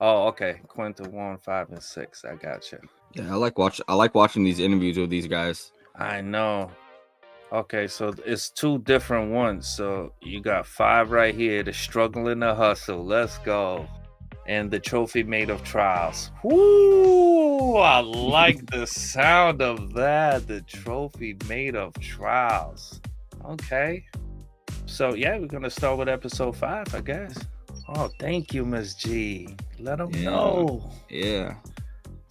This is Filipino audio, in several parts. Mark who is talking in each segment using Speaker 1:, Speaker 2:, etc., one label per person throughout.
Speaker 1: Oh, okay. Quinta 1, 5, and 6. I got you.
Speaker 2: Yeah, I like watching these interviews with these guys.
Speaker 1: I know. Okay, so it's two different ones. So you got 5 right here. The struggling to hustle. Let's go. And the trophy made of trials. Woo! I like the sound of that. The trophy made of trials. Okay. So yeah, we're gonna start with episode 5, I guess. Oh, thank you, Miss G. Let them know.
Speaker 2: Yeah.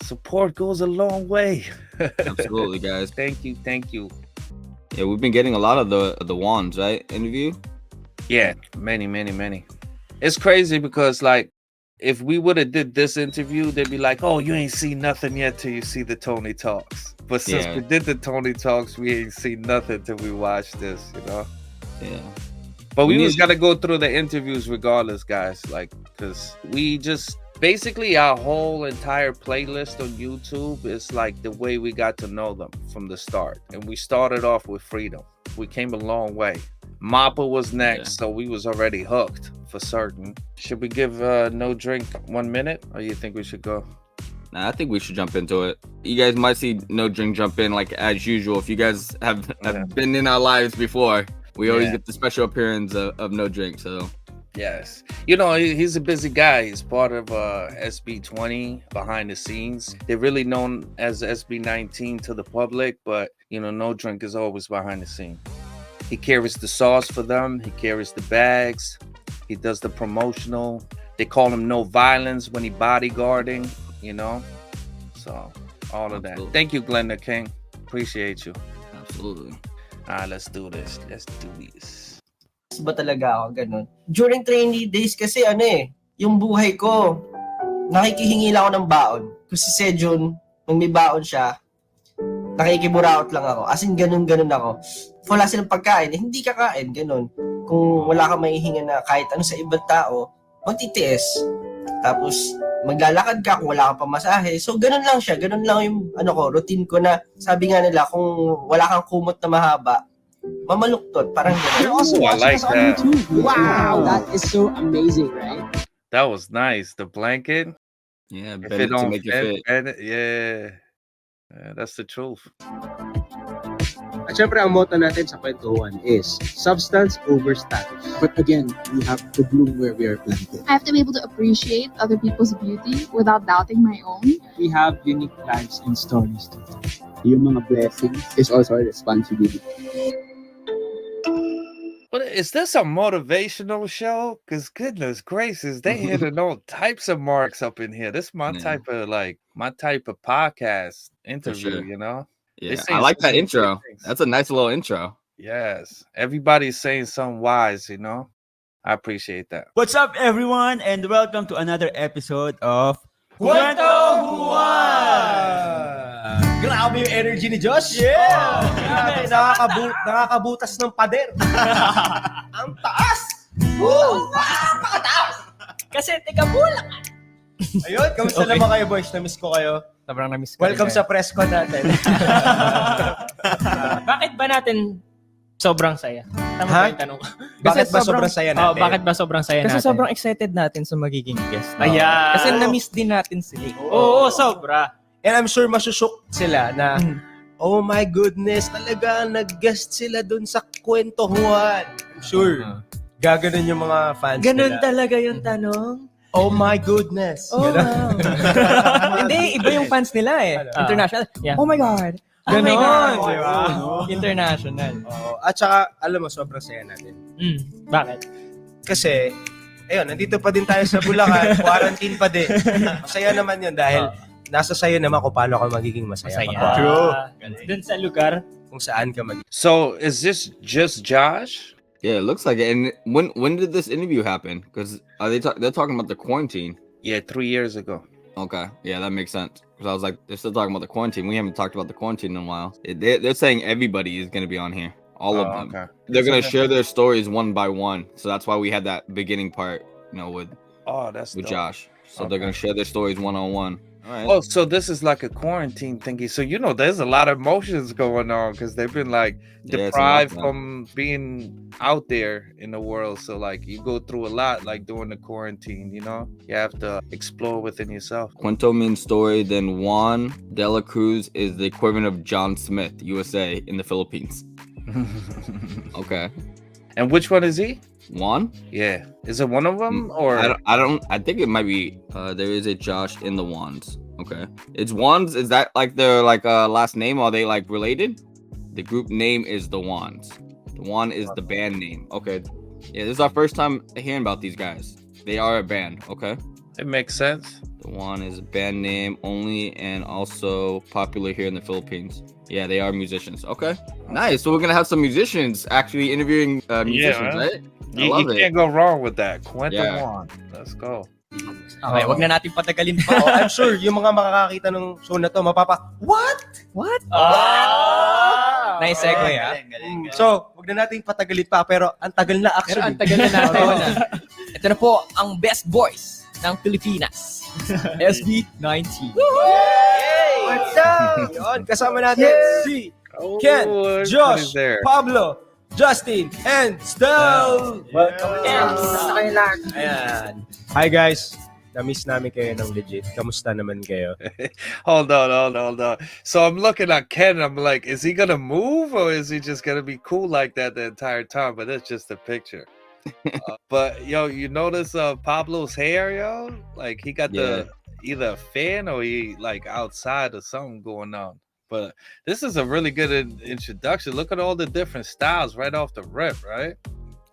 Speaker 1: Support goes a long way.
Speaker 2: Absolutely, guys.
Speaker 1: Thank you.
Speaker 2: Yeah, we've been getting a lot of the wands, right? Interview.
Speaker 1: Yeah, many. It's crazy because like if we would have did this interview, they'd be like, "Oh, you ain't seen nothing yet till you see the Tony Talks." But since we did the Tony Talks, we ain't seen nothing till we watch this, you know?
Speaker 2: Yeah.
Speaker 1: But we just gotta go through the interviews regardless, guys. Like, because we just basically our whole entire playlist on YouTube is like the way we got to know them from the start. And we started off with Freedom. We came a long way. Mappa was next, so we was already hooked for certain. Should we give No Drink 1 minute, or you think we should go?
Speaker 2: Nah, I think we should jump into it. You guys might see No Drink jump in like as usual. If you guys have been in our lives before, we always get the special appearance of No Drink. So
Speaker 1: yes, you know, he's a busy guy. He's part of SB20 behind the scenes. They're really known as SB19 to the public, but you know, No Drink is always behind the scene. He carries the sauce for them. He carries the bags. He does the promotional. They call him No Violence when he bodyguarding, you know? So, all of that. Thank you, Glenda King. Appreciate you.
Speaker 2: Absolutely.
Speaker 1: All right, let's do this.
Speaker 3: Ba talaga ako ganun? During trainee days kasi yung buhay ko, nakikihingi lang ako ng baon. Kasi si Sejun, nung may baon siya, nakikiburaot lang ako. As in, ganun ako. Wala silang pagkain, hindi kakain, ganun. Kung wala kang maihinga na kahit ano sa ibang tao, magtitiis. Tapos, maglalakad ka kung wala kang pamasahe. So, ganun lang siya. Ganun lang yung routine ko na sabi nga nila, kung wala kang kumot na mahaba, mamaluktot. Parang
Speaker 4: You're also watching us on YouTube. Wow, that is so amazing, right?
Speaker 1: That was nice. The blanket.
Speaker 2: Yeah,
Speaker 1: if it don't fit. Yeah, that's the truth.
Speaker 5: At syempre, ang motto natin sa kwentuhan is substance over status.
Speaker 4: But again, we have to bloom where we are planted.
Speaker 6: I have to be able to appreciate other people's beauty without doubting my own.
Speaker 4: We have unique lives and stories to tell. Yung mga blessings is also a responsibility.
Speaker 1: But is this a motivational show? Because goodness gracious, they hitting all types of marks up in here. This is my type of podcast interview, you know?
Speaker 2: Yeah, I like that intro. That's a nice little intro.
Speaker 1: Yes. Everybody's saying something wise, you know? I appreciate that.
Speaker 7: What's up, everyone? And welcome to another episode of Kwento Juan!
Speaker 5: Grabe yung energy ni Josh.
Speaker 7: Yeah!
Speaker 5: Nakakabutas ng pader. Ang taas! Woo! Pakataas!
Speaker 3: Kasi teka bulang.
Speaker 5: Ayun, kamusta naman kayo, boys? Na-miss ko kayo.
Speaker 3: Sobrang na-miss ko.
Speaker 5: Welcome sa press con natin.
Speaker 3: Bakit ba natin sobrang saya? Tama ba yung tanong ko?
Speaker 5: Bakit ba sobrang saya natin?
Speaker 3: Bakit ba sobrang saya natin?
Speaker 8: Kasi sobrang excited natin sa magiging guest.
Speaker 3: Ayan.
Speaker 8: Kasi na-miss din natin sila.
Speaker 3: Oo, sobra.
Speaker 5: And I'm sure masushook sila na, oh my goodness, talaga nag-guest sila dun sa Kwento Juan. I'm sure. Gaganon yung mga fans
Speaker 8: Ganon
Speaker 5: nila.
Speaker 8: talaga yung tanong.
Speaker 5: Oh my goodness.
Speaker 8: Oh, wow. Hindi, iba yung fans nila International.
Speaker 3: Yeah.
Speaker 8: Oh my God.
Speaker 3: Ganon.
Speaker 8: International.
Speaker 5: At saka, alam mo, sobrang saya natin.
Speaker 3: Bakit?
Speaker 5: Kasi, ayun, nandito pa din tayo sa Bulacan, quarantine pa din. Masaya naman yun dahil nasa sayo naman kung paano ka magiging masaya.
Speaker 3: True. Dun sa lugar.
Speaker 5: Kung saan ka magiging.
Speaker 1: So, is this just Josh?
Speaker 2: Yeah, it looks like it. And when did this interview happen? Because they're talking about the quarantine.
Speaker 1: Yeah, 3 years ago.
Speaker 2: Okay, yeah, that makes sense. Because I was like, they're still talking about the quarantine. We haven't talked about the quarantine in a while. They're saying everybody is going to be on here. All of them. Okay. They're going to share their stories one by one. So that's why we had that beginning part, with
Speaker 1: dope.
Speaker 2: Josh. So they're going to share their stories one-on-one. All right.
Speaker 1: Oh, so this is like a quarantine thingy. So there's a lot of emotions going on because they've been like
Speaker 2: Yeah, it's a
Speaker 1: deprived
Speaker 2: lockdown.
Speaker 1: from being out there in the world. So like you go through a lot like during the quarantine. You have to explore within yourself.
Speaker 2: Cuento means story. Then Juan de la Cruz is the equivalent of John Smith, USA, in the Philippines. Okay.
Speaker 1: And which one is he?
Speaker 2: Juan?
Speaker 1: Yeah, is it one of them or?
Speaker 2: I think it might be. There is a Josh in the Wands. Okay, it's Wands. Is that like their last name? Are they like related? The group name is the Wands. The Wand is the band name. Okay, yeah, this is our first time hearing about these guys. They are a band. Okay,
Speaker 1: It makes sense.
Speaker 2: the Wand is a band name only, and also popular here in the Philippines. Yeah, they are musicians. Okay, nice. So we're gonna have some musicians actually interviewing musicians,
Speaker 1: man.
Speaker 2: right? I
Speaker 1: You
Speaker 2: love it.
Speaker 1: can't go wrong with that. Quentin
Speaker 2: Yeah.
Speaker 1: Juan. Let's go.
Speaker 8: Okay, wag na natin patagalin pa.
Speaker 5: Oh, I'm sure yung mga makakakita ng show na to, what?
Speaker 8: What?
Speaker 5: Ah!
Speaker 8: Nice segue, ah.
Speaker 5: So, wag na natin patagalin pa, pero ang tagal na
Speaker 8: Pero
Speaker 5: actually.
Speaker 8: ang tagal na natin. Ito na po ang best voice ng Pilipinas. SB19.
Speaker 5: What's up? Yun, kasama natin si Ken,
Speaker 1: what is
Speaker 5: Josh,
Speaker 1: there?
Speaker 5: Pablo, Justin, and Stel. Welcome. Ayan. Hi guys. Na-miss namin kayo ng legit. Kamusta naman kayo?
Speaker 1: Hold on. So I'm looking at Ken. I'm like, is he gonna move or is he just gonna be cool like that the entire time? But that's just a picture. But yo, you notice Pablo's hair, yo? Like he got the either a fan or he like outside or something going on. But this is a really good introduction. Look at all the different styles right off the rip, right?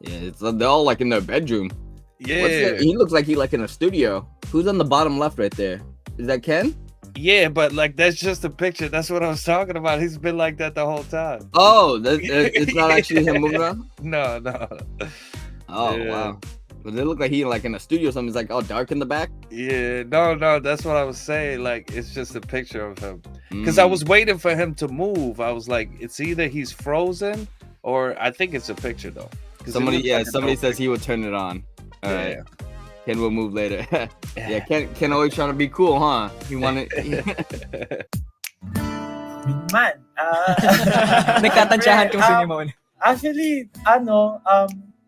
Speaker 2: Yeah, they're all like in their bedroom.
Speaker 1: Yeah.
Speaker 2: He looks like he like in a studio. Who's on the bottom left right there? Is that Ken?
Speaker 1: Yeah, but like that's just a picture. That's what I was talking about. He's been like that the whole time.
Speaker 2: Oh, it's not actually him moving around?
Speaker 1: No.
Speaker 2: Oh,
Speaker 1: Yeah.
Speaker 2: wow. But they look like he like in a studio or something. It's like all dark in the back.
Speaker 1: Yeah, no, that's what I was saying. Like it's just a picture of him. Because I
Speaker 2: Mm.
Speaker 1: was waiting for him to move. I was like, it's either he's frozen or I think it's a picture though. 'Cause it
Speaker 2: Somebody
Speaker 1: looks like a
Speaker 2: somebody
Speaker 1: dope
Speaker 2: says he would turn it on. All right.
Speaker 1: Yeah.
Speaker 2: Ken will move later. Yeah, Ken always trying to be cool, huh? He wanted.
Speaker 9: Man,
Speaker 8: Nagtatansyahan kung sino mo.
Speaker 9: actually,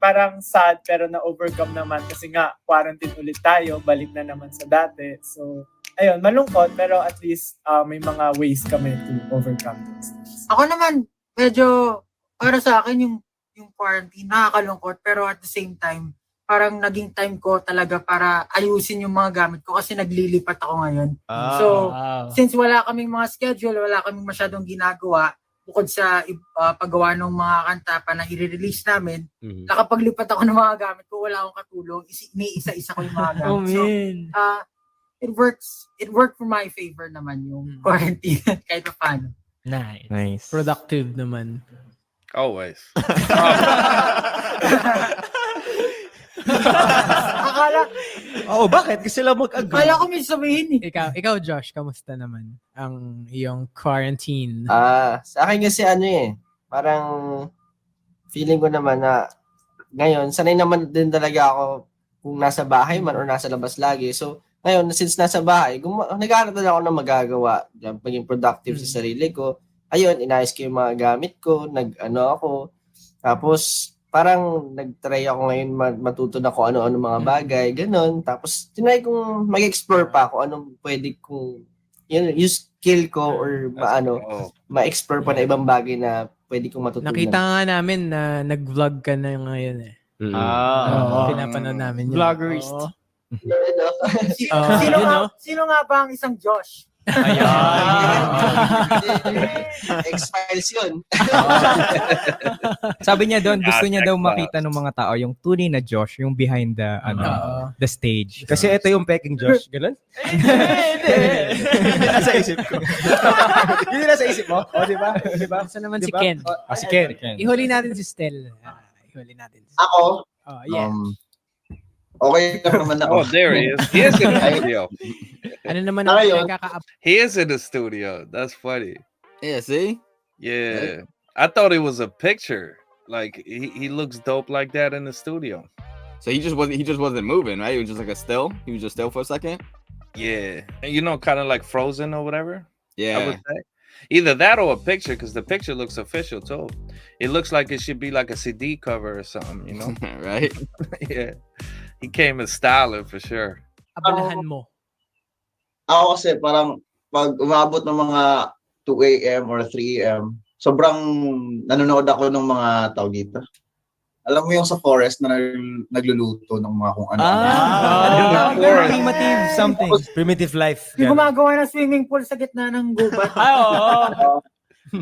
Speaker 9: parang sad pero na-overcome naman kasi nga quarantine ulit tayo, balik na naman sa dati. So, ayun, malungkot pero at least may mga ways kami to overcome these things.
Speaker 10: Ako naman, medyo, para sa akin, yung quarantine, nakakalungkot, pero at the same time, parang naging time ko talaga para ayusin yung mga gamit ko kasi naglilipat ako ngayon. So, since wala kaming mga schedule, wala kaming masyadong ginagawa, bukod sa paggawa ng mga kanta pa na i-release namin, nakapaglipat ako ng mga gamit ko, wala akong katulong, iniisa-isa ko yung mga gamit. So, it worked for my favor naman yung quarantine, kahit pa paano.
Speaker 8: Nice.
Speaker 11: Productive naman.
Speaker 1: Always.
Speaker 5: Bakit? Kasi sila mag-agree.
Speaker 10: Kala ko may sabihin eh.
Speaker 11: Ikaw Josh, kamusta naman ang iyong quarantine?
Speaker 3: Sa akin kasi parang feeling ko naman na ngayon, sanay naman din talaga ako kung nasa bahay man or nasa labas lagi. So, ngayon, since nasa bahay, nag-aaral ako ng magagawa, maging productive sa sarili ko. Ayun, inayos ko yung mga gamit ko, ako. Tapos, parang nag-try ako ngayon matuto na kung ano-ano mga bagay, ganun. Tapos, tinry kong mag-explore pa kung anong pwede kong, yung skill ko or ma-explore pa na ibang bagay na pwede kong matutunan.
Speaker 11: Nakita nga namin na nag-vlog ka na ngayon eh. Pinapanood namin yun.
Speaker 8: Vloggerist.
Speaker 10: Sino nga ba ang isang Josh?
Speaker 3: X-Files yun.
Speaker 8: Sabi niya doon, gusto niya daw makita ng mga tao yung tunay na Josh, yung behind the stage.
Speaker 5: Kasi ito yung peking Josh. Ganun? Hindi nasa isip ko. Hindi nasa isip mo? O, di ba?
Speaker 11: Saan naman si Ken?
Speaker 5: Si Ken.
Speaker 11: Ihuli natin si Stel. Ihuli natin.
Speaker 3: Ako?
Speaker 11: Yeah.
Speaker 3: Okay naman ako.
Speaker 1: Oh, there he is. He is in the studio.
Speaker 11: Ano naman ang nagkaka-up?
Speaker 1: He is in the studio. That's funny.
Speaker 2: Yeah, see?
Speaker 1: Yeah. I thought it was a picture. Like he looks dope like that in the studio.
Speaker 2: So he just wasn't moving, right? He was just like a still. He was just still for a second.
Speaker 1: Yeah, you know, kind of like Frozen or whatever. I
Speaker 2: Yeah.
Speaker 1: would say either that or a picture, because the picture looks official too. It looks like it should be like a CD cover or something, you know?
Speaker 2: Right?
Speaker 1: Yeah, he came in styling for sure.
Speaker 11: Abalahan mo.
Speaker 12: Ako kasi parang pag umabot ng mga 2 a.m. or 3 a.m., sobrang nanonood ako ng mga tawag dito. Alam mo yung sa forest na nagluluto ng mga kung ano.
Speaker 7: Primitive something.
Speaker 5: Primitive life.
Speaker 10: Yung gumagawa ng swimming pool sa gitna ng gubat.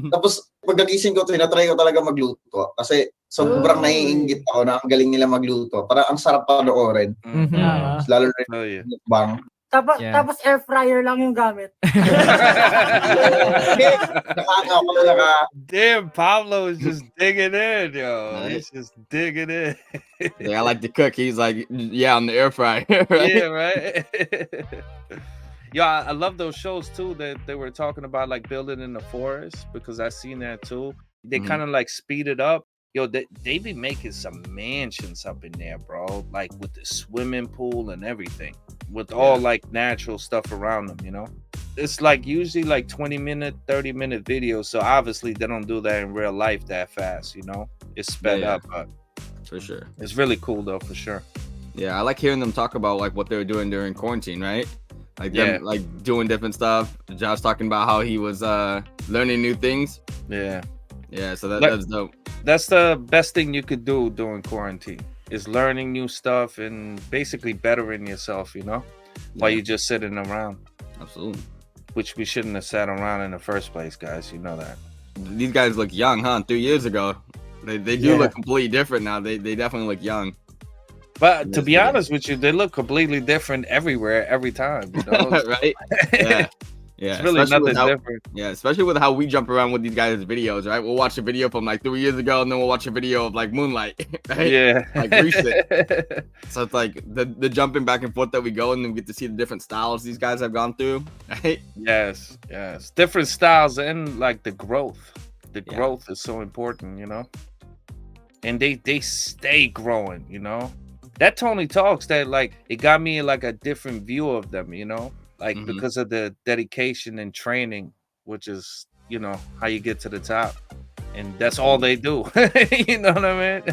Speaker 12: Tapos pagkagising ko, tinatry ko talaga magluto. Kasi sobrang naiinggit ako na ang galing nila magluto. Parang ang sarap panoorin. Lalo na yung mukbang.
Speaker 10: Tapos air fryer lang yung gamit.
Speaker 1: Damn, Pablo is just digging in, yo. He's just digging in.
Speaker 2: Yeah, I like to cook. He's like, yeah, on the air fryer. Right?
Speaker 1: Yeah, right. Yo, I love those shows too that they were talking about, like building in the forest, because I seen that too. They kind of like speed it up. Yo, they be making some mansions up in there, bro. Like with the swimming pool and everything, with all like natural stuff around them, you know? It's like usually like 20-minute, 30-minute videos. So obviously they don't do that in real life that fast, you know? It's sped up, but
Speaker 2: for sure.
Speaker 1: It's really cool though, for sure.
Speaker 2: Yeah, I like hearing them talk about like what they were doing during quarantine, right? Like them, like doing different stuff. Josh talking about how he was learning new things. Yeah, so that's dope.
Speaker 1: That's the best thing you could do during quarantine, is learning new stuff and basically bettering yourself, you know, while you're just sitting around.
Speaker 2: Absolutely.
Speaker 1: Which we shouldn't have sat around in the first place, guys. You know that.
Speaker 2: These guys look young, huh? 3 years ago. They do look completely different now. They definitely look young.
Speaker 1: But to be honest with you, they look completely different everywhere, every time. You know?
Speaker 2: Right? Yeah. Yeah,
Speaker 1: It's really
Speaker 2: especially
Speaker 1: nothing
Speaker 2: with
Speaker 1: different.
Speaker 2: Yeah, especially with how we jump around with these guys' videos, right? We'll watch a video from like 3 years ago, and then we'll watch a video of like Moonlight, right?
Speaker 1: Yeah.
Speaker 2: Like recent. So it's like the jumping back and forth that we go, and then we get to see the different styles these guys have gone through, right?
Speaker 1: Yes, different styles and like the growth. The growth is so important, you know. And they stay growing, you know. That Tony Talks, that like it got me like a different view of them, you know. Like because of the dedication and training, which is, you know, how you get to the top. And that's all they do. You know what I mean?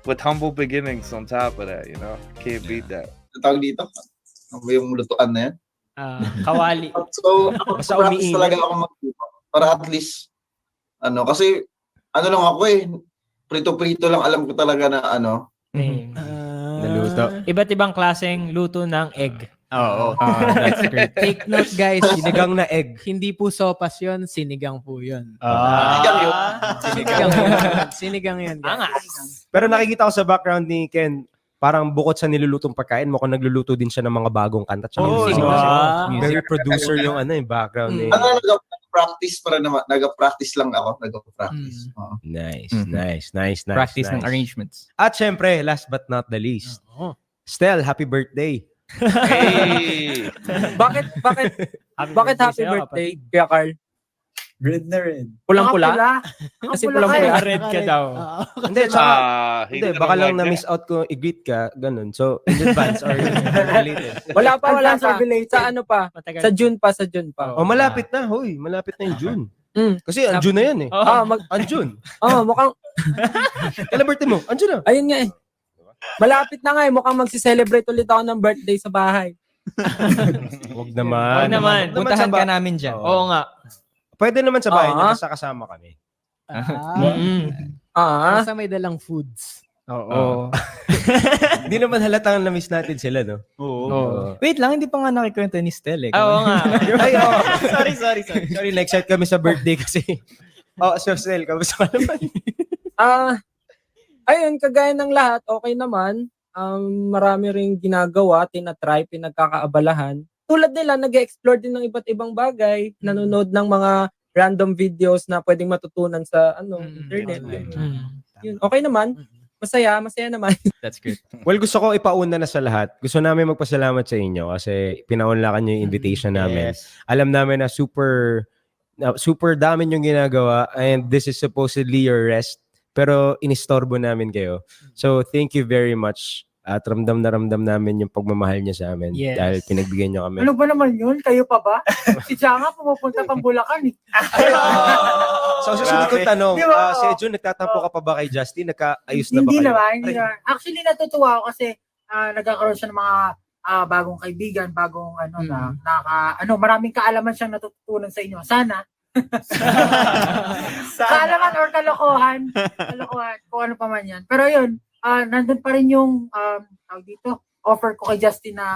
Speaker 1: With humble beginnings on top of that, you know. Can't beat that.
Speaker 12: Tawag dito? Ano yung lutuan na yan?
Speaker 11: Kawali.
Speaker 12: So,
Speaker 11: Basta
Speaker 12: practice
Speaker 11: umiinit.
Speaker 12: talaga ako magluto. Para at least, kasi, lang ako prito-prito lang alam ko talaga na
Speaker 11: Naluto. Iba't ibang klaseng luto ng egg.
Speaker 5: Oo.
Speaker 11: That's great. Take note, guys.
Speaker 5: Sinigang na egg.
Speaker 11: Hindi po sopas yun, sinigang po yun. Sinigang yun. Guys.
Speaker 5: Pero nakikita ko sa background ni Ken, parang bukod sa nilulutong pagkain, mukhang nagluluto din siya ng mga bagong kanta. Very producer yung background ni.
Speaker 12: Nag-practice nag-practice lang ako. Nag-practice.
Speaker 5: Nice.
Speaker 8: Practice ng arrangements.
Speaker 5: At syempre, last but not the least, Stel, happy birthday.
Speaker 1: Hey!
Speaker 10: Bakit happy birthday, Kuya Carl?
Speaker 9: Red na red.
Speaker 10: Pulang-pula?
Speaker 8: Kasi pulang-pula.
Speaker 11: Red ka daw.
Speaker 5: Hindi, baka lang na-miss out ko i-greet ka, ganun. So, in advance or related.
Speaker 10: Wala pa. Sa ano pa? Sa June pa.
Speaker 5: Malapit na. Hoy, malapit na yung June. Kasi ang June na yan eh. Ang June.
Speaker 10: Mukhang...
Speaker 5: Kailan birthday mo? Ang June na.
Speaker 10: Ayun nga eh. Malapit na nga eh. Mukhang magsi-celebrate ulit ako ng birthday sa bahay.
Speaker 5: Huwag naman.
Speaker 8: Puntahan ka namin dyan.
Speaker 11: Oo nga.
Speaker 5: Pwede naman sa bahay niya, basta kasama kami.
Speaker 11: Basta may dalang foods.
Speaker 5: Oo. Hindi naman halatang na-miss natin sila, no?
Speaker 8: Oo. Wait lang, hindi pa nga nakikwento ni Stel eh.
Speaker 11: Oo nga.
Speaker 5: Ay, sorry. Sorry, na-excite kami sa birthday kasi. So Stel, kamusta ka naman?
Speaker 10: Ayun, kagaya ng lahat, okay naman. Marami ring ginagawa, tinatry, pinagkakaabalahan. Tulad nila, nag-explore din ng iba't ibang bagay, nanonood ng mga random videos na pwedeng matutunan sa internet. Yun. Okay naman. Masaya naman.
Speaker 8: That's good.
Speaker 5: Well, gusto ko ipauna na sa lahat. Gusto namin magpasalamat sa inyo kasi pinaunlakan niyo yung invitation namin.
Speaker 8: Yes.
Speaker 5: Alam namin na super dami yung ginagawa and this is supposedly your rest. Pero inistorbo namin kayo. So, thank you very much At ramdam na ramdam namin yung pagmamahal niya sa amin.
Speaker 11: Yes.
Speaker 5: Dahil pinagbigyan niya kami.
Speaker 10: Ano ba naman yun? Kayo pa ba? Si Changa pumupunta pang Bulacan eh.
Speaker 5: So, susunod kong tanong,
Speaker 10: Di ba?
Speaker 5: si Jun, nagtatampo ka pa ba kay Justin? Nagkaayos na ba
Speaker 10: Hindi
Speaker 5: kayo?
Speaker 10: naman, hindi naman. Actually, natutuwa ako kasi nagkakaroon siya ng mga bagong kaibigan, bagong maraming kaalaman siyang natutunan sa inyo. Sana. Kaalaman or kalokohan. Kalokohan, kung ano pa man yan. Pero yun, nandun pa rin yung offer ko kay Justin na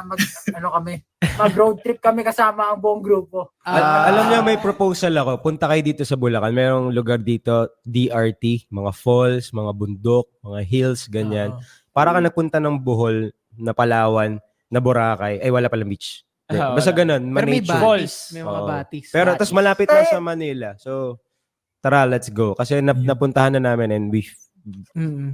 Speaker 10: mag-road trip kami kasama ang buong grupo.
Speaker 5: Alam niyo, may proposal ako. Punta kayo dito sa Bulacan. Merong lugar dito, DRT, mga falls, mga bundok, mga hills, ganyan. Para ka nagpunta ng Bohol, na Palawan, na Boracay. Ay, wala palang beach. Basta ganun,
Speaker 11: Pero may
Speaker 5: ma-nature.
Speaker 11: falls. May mga
Speaker 5: Oo.
Speaker 11: batis.
Speaker 5: Pero tas malapit na sa Manila. So, tara, let's go. Kasi napuntahan na namin and we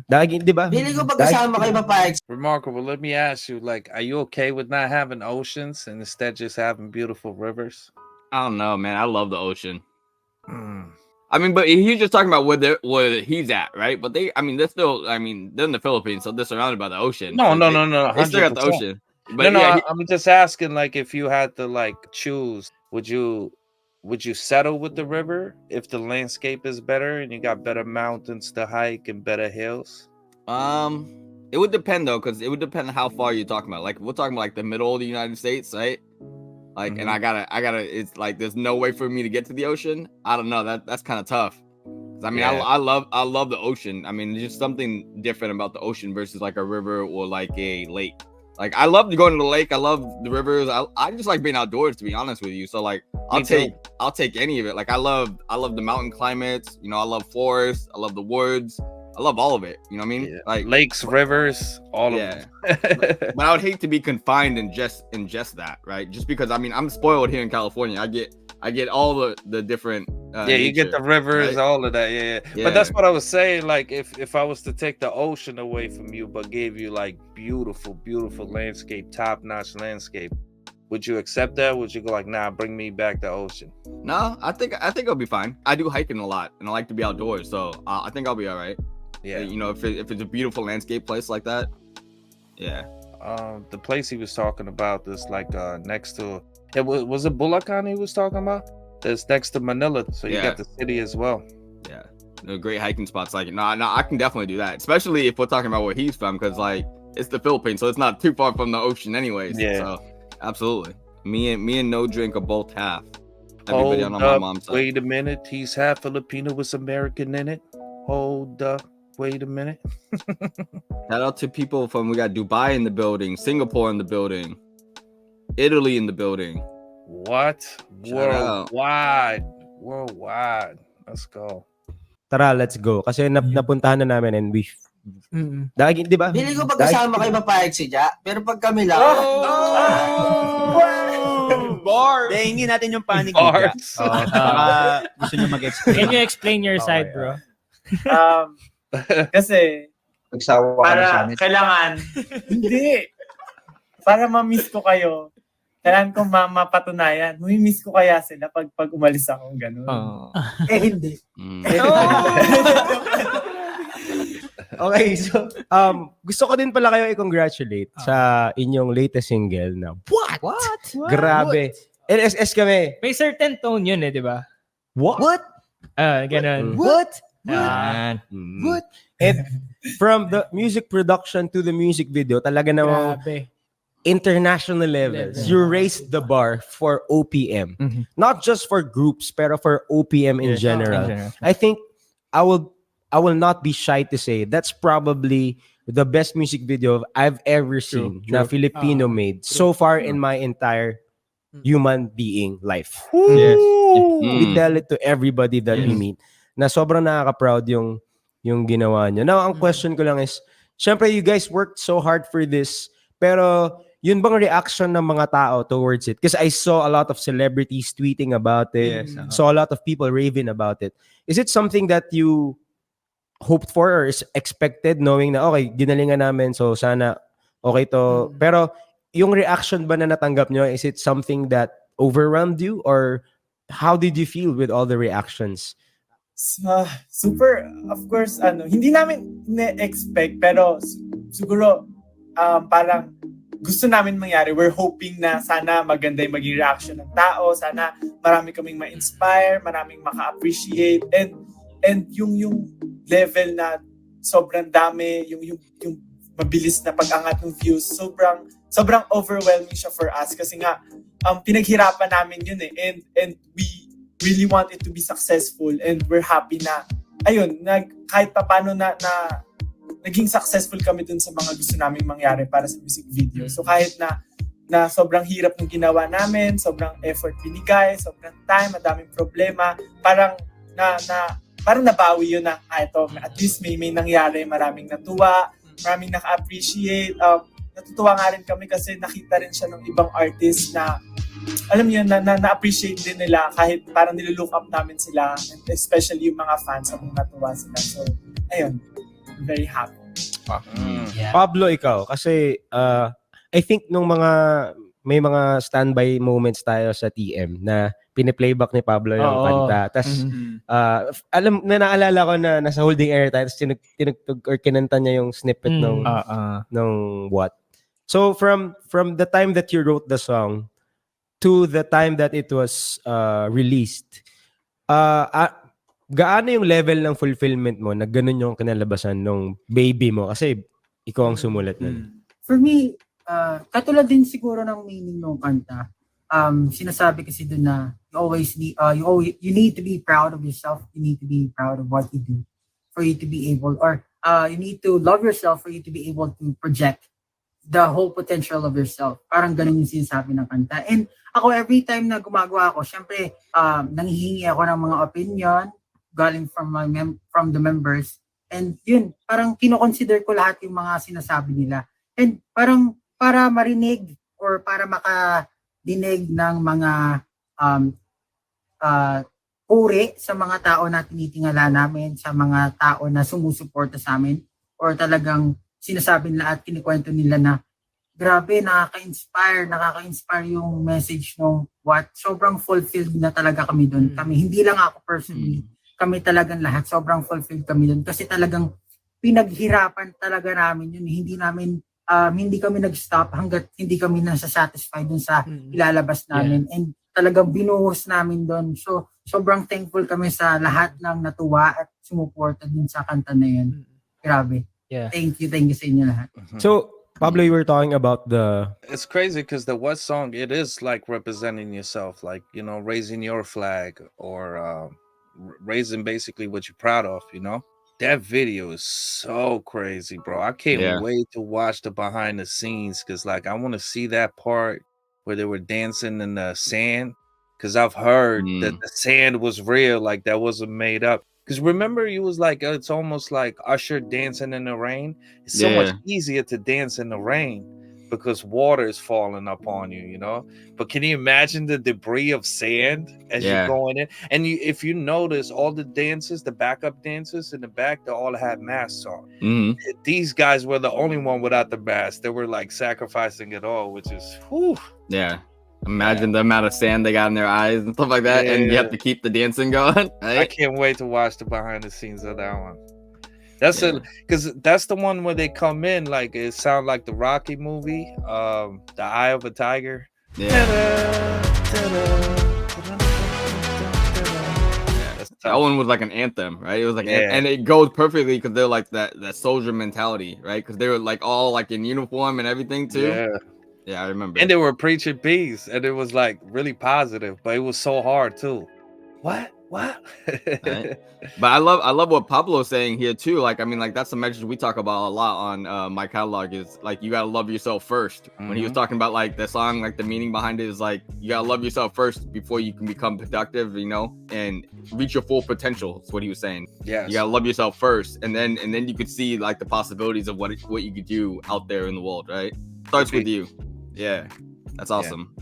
Speaker 5: dagi, di ba?
Speaker 3: Bili ko pagkasama kayo mapayag.
Speaker 1: Remarkable. Let me ask you, like, are you okay with not having oceans and instead just having beautiful rivers?
Speaker 2: I don't know, man. I love the ocean. I mean, but he's just talking about where he's at, right? But they're in the Philippines, so they're surrounded by the ocean.
Speaker 1: No.
Speaker 2: They still got the
Speaker 1: 100%.
Speaker 2: ocean. But
Speaker 1: I'm just asking, like, if you had to like choose, would you settle with the river if the landscape is better and you got better mountains to hike and better hills?
Speaker 2: It would depend though, because it would depend on how far you're talking about. Like we're talking about like the middle of the United States, right? Like, and I gotta. It's like there's no way for me to get to the ocean. I don't know. That's kind of tough. 'Cause I mean,
Speaker 1: Yeah.
Speaker 2: I love the ocean. I mean, there's just something different about the ocean versus like a river or like a lake. Like I love going to the lake. I love the rivers. I just like being outdoors, to be honest with you. So like I'll take any of it. Like I love the mountain climates. You know, I love forests. I love the woods. I love all of it. You know what I mean?
Speaker 1: Yeah.
Speaker 2: Like
Speaker 1: Lakes, rivers, all of them.
Speaker 2: but I would hate to be confined in just that, right? Just because I mean I'm spoiled here in California. I get all the different
Speaker 1: You get
Speaker 2: nature,
Speaker 1: the rivers,
Speaker 2: right?
Speaker 1: all of that. Yeah. But that's what I was saying. Like, if I was to take the ocean away from you, but gave you like beautiful landscape, top-notch landscape, would you accept that? Would you go like, nah, bring me back the ocean?
Speaker 2: No, I think I'll be fine. I do hiking a lot, and I like to be outdoors, so I think I'll be all right.
Speaker 1: Yeah.
Speaker 2: You know, if it's a beautiful landscape place like that, yeah.
Speaker 1: The place he was talking about is like next to was it Bulacan he was talking about? It's next to Manila, so you got the city as well.
Speaker 2: Yeah, the great hiking spots. Like, no, I can definitely do that, especially if we're talking about where he's from, because like it's the Philippines, so it's not too far from the ocean, anyways.
Speaker 1: Yeah.
Speaker 2: So absolutely, me and No Drink are both half. Everybody
Speaker 1: Hold
Speaker 2: on my
Speaker 1: up,
Speaker 2: mom's side.
Speaker 1: wait a minute. He's half Filipino with American in it. Hold up, wait a minute.
Speaker 2: Shout out to people from, we got Dubai in the building, Singapore in the building, Italy in the building.
Speaker 1: What?
Speaker 2: Shout out.
Speaker 1: Worldwide. Let's go.
Speaker 5: Tara, let's go. Kasi napuntahan na namin and we dagi, di ba?
Speaker 3: Bili ko pagkasama kayo mapayag si Ja, pero pag kami lang.
Speaker 7: Bars! Hingin natin yung panig.
Speaker 1: Bars.
Speaker 7: Baka gusto nyo mag-explain.
Speaker 11: Can you explain your side, bro?
Speaker 9: Kasi
Speaker 12: Nagsawa ka na sa
Speaker 9: para
Speaker 12: amin.
Speaker 9: kailangan hindi para ma-miss ko kayo. Kailangan ko mapatunayan. Miss ko kaya sila pag umalis ako, ganun.
Speaker 10: Hindi.
Speaker 5: Okay, so gusto ko din pala kayo i-congratulate sa inyong latest single na
Speaker 11: What?
Speaker 5: grabe. LSS kami.
Speaker 11: May certain tone yun di ba?
Speaker 5: What?
Speaker 11: Ganun.
Speaker 5: What?
Speaker 11: Yan.
Speaker 5: What? And from the music production to the music video, talaga namang
Speaker 11: Grabe.
Speaker 5: international levels. You raised the bar for OPM. Not just for groups, pero for OPM in general. I think I will not be shy to say that's probably the best music video I've ever seen na Filipino made so far in my entire human being life. Yes. We tell it to everybody that we meet na sobrang nakaka-proud yung ginawa niyo. Now, ang question ko lang is, syempre you guys worked so hard for this, pero yun bang reaction ng mga tao towards it? Because I saw a lot of celebrities tweeting about it, saw a lot of people raving about it. Is it something that you hoped for or is expected, knowing na okay, ginalingan namin, so sana okay to. Pero yung reaction ba na natanggap nyo, is it something that overwhelmed you, or how did you feel with all the reactions?
Speaker 9: Super, of course, hindi namin na-expect, pero siguro parang gusto namin mangyari. We're hoping na sana maganda yung maging reaction ng tao, sana marami kaming ma-inspire, maraming maka-appreciate, and yung level na sobrang dami, yung mabilis na pag-angat ng views, sobrang overwhelming siya for us kasi nga pinaghirapan namin yun and we really want it to be successful, and we're happy na ayun, kahit pa paano na naging successful kami dun sa mga gusto naming mangyari para sa music video. So kahit na sobrang hirap ng ginawa namin, sobrang effort binigay, sobrang time, madaming problema, parang nabawi yun na ito, at least may nangyari, maraming natuwa, maraming naka-appreciate. Natutuwa nga rin kami kasi nakita rin siya ng ibang artists na alam niyo na-appreciate din nila kahit parang nilook up namin sila, and especially yung mga fans, sabong natuwa sila. So ayun, I'm very happy.
Speaker 5: Pablo, ikaw, kasi I think may mga standby moments tayo sa TM na piniplayback ni Pablo yung kanta. Tapos naalala ko na nasa holding air tayo, tapos tinugtog or kinanta niya yung snippet ng what. So from the time that you wrote the song to the time that it was released, gaano yung level ng fulfillment mo na ganun yung kinalabasan ng baby mo? Kasi ikaw ang sumulat nun.
Speaker 10: For me, katulad din siguro ng meaning ng kanta. Sinasabi kasi doon na you need to be proud of yourself. You need to be proud of what you do for you to be able, or you need to love yourself for you to be able to project the whole potential of yourself. Parang ganun yung sinasabi ng kanta. And ako, every time na gumagawa ako, syempre, nanghihingi ako ng mga opinion galing from the members. And yun, parang kinoconsider ko lahat yung mga sinasabi nila. And parang para marinig or para makadinig ng mga puri sa mga tao na tinitingala namin, sa mga tao na sumusuporta sa amin, or talagang sinasabi nila at kinikwento nila na grabe, nakaka-inspire yung message nung what. Sobrang fulfilled na talaga kami doon. Kami, hindi lang ako personally, kami talagang lahat, sobrang fulfilled kami doon. Kasi talagang pinaghirapan talaga namin yun. Hindi kami nag-stop hanggat hindi kami nasa-satisfied dun sa ilalabas namin. And talagang binuhos namin doon. So, sobrang thankful kami sa lahat ng natuwa at sumuporta din sa kanta na yun. Grabe.
Speaker 5: Yeah.
Speaker 10: Thank you sa inyo lahat.
Speaker 5: So, Pablo, you were talking about
Speaker 1: It's crazy because the What song, it is like representing yourself, like, you know, raising your flag or raising basically what you're proud of, you know? That video is so crazy, bro. I can't wait to watch the behind the scenes because, like, I want to see that part where they were dancing in the sand because I've heard that the sand was real, like that wasn't made up. Because remember, you was like, it's almost like Usher dancing in the rain. It's so much easier to dance in the rain because water is falling up on you, you know? But can you imagine the debris of sand as you're going in? And if you notice, all the dancers, the backup dancers in the back, they all had masks on. These guys were the only one without the mask. They were like sacrificing it all, which is, whew.
Speaker 2: Yeah. Imagine the amount of sand they got in their eyes and stuff like that, and you have to keep the dancing going. Right?
Speaker 1: I can't wait to watch the behind the scenes of that one. That's because that's the one where they come in like it sounds like the Rocky movie, The Eye of a Tiger.
Speaker 2: That one was like an anthem, right? It was like, and it goes perfectly because they're like that soldier mentality, right? Because they were like all like in uniform and everything too. Yeah, I remember.
Speaker 1: And they were preaching peace, and it was like really positive, but it was so hard too. What?
Speaker 2: Right? But I love what Pablo's saying here too. Like, I mean, like that's a message we talk about a lot on my catalog is like you gotta love yourself first. When he was talking about like the song, like the meaning behind it is like you gotta love yourself first before you can become productive, you know, and reach your full potential. That's what he was saying.
Speaker 1: Yeah,
Speaker 2: you gotta love yourself first, and then you could see like the possibilities of what you could do out there in the world. Right? Starts with you. Yeah, that's awesome.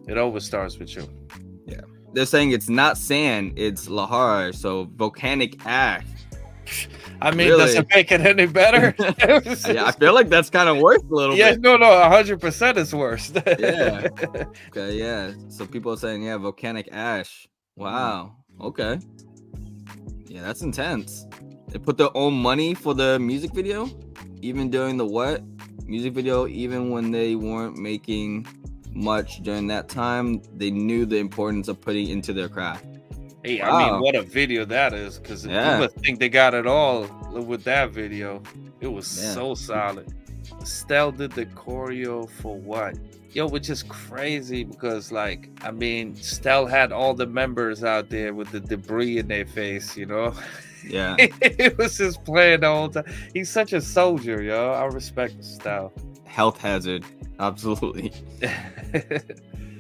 Speaker 1: It always starts with you.
Speaker 2: Yeah. They're saying it's not sand, it's lahar, so volcanic ash.
Speaker 1: I mean, does it make it any better?
Speaker 2: Yeah, I feel like that's kind of worse a little bit.
Speaker 1: No, 100% it's worse.
Speaker 2: Yeah. Okay, yeah. So people are saying, volcanic ash. Wow. Okay. Yeah, that's intense. They put their own money for the music video, even during the what? music video, even when they weren't making much during that time, they knew the importance of putting into their craft.
Speaker 1: Hey,
Speaker 2: Wow.
Speaker 1: I mean, what a video that is, because
Speaker 2: Yeah.
Speaker 1: you would think they got it all with that video. It was
Speaker 2: Yeah.
Speaker 1: so solid. Stell did the choreo for what? Yo, which is crazy because, like, I mean, Stell had all the members out there with the debris in their face, you know?
Speaker 2: Yeah.
Speaker 1: It was just playing the whole time. He's such a soldier, yo. I respect Stell.
Speaker 2: Health hazard. Absolutely.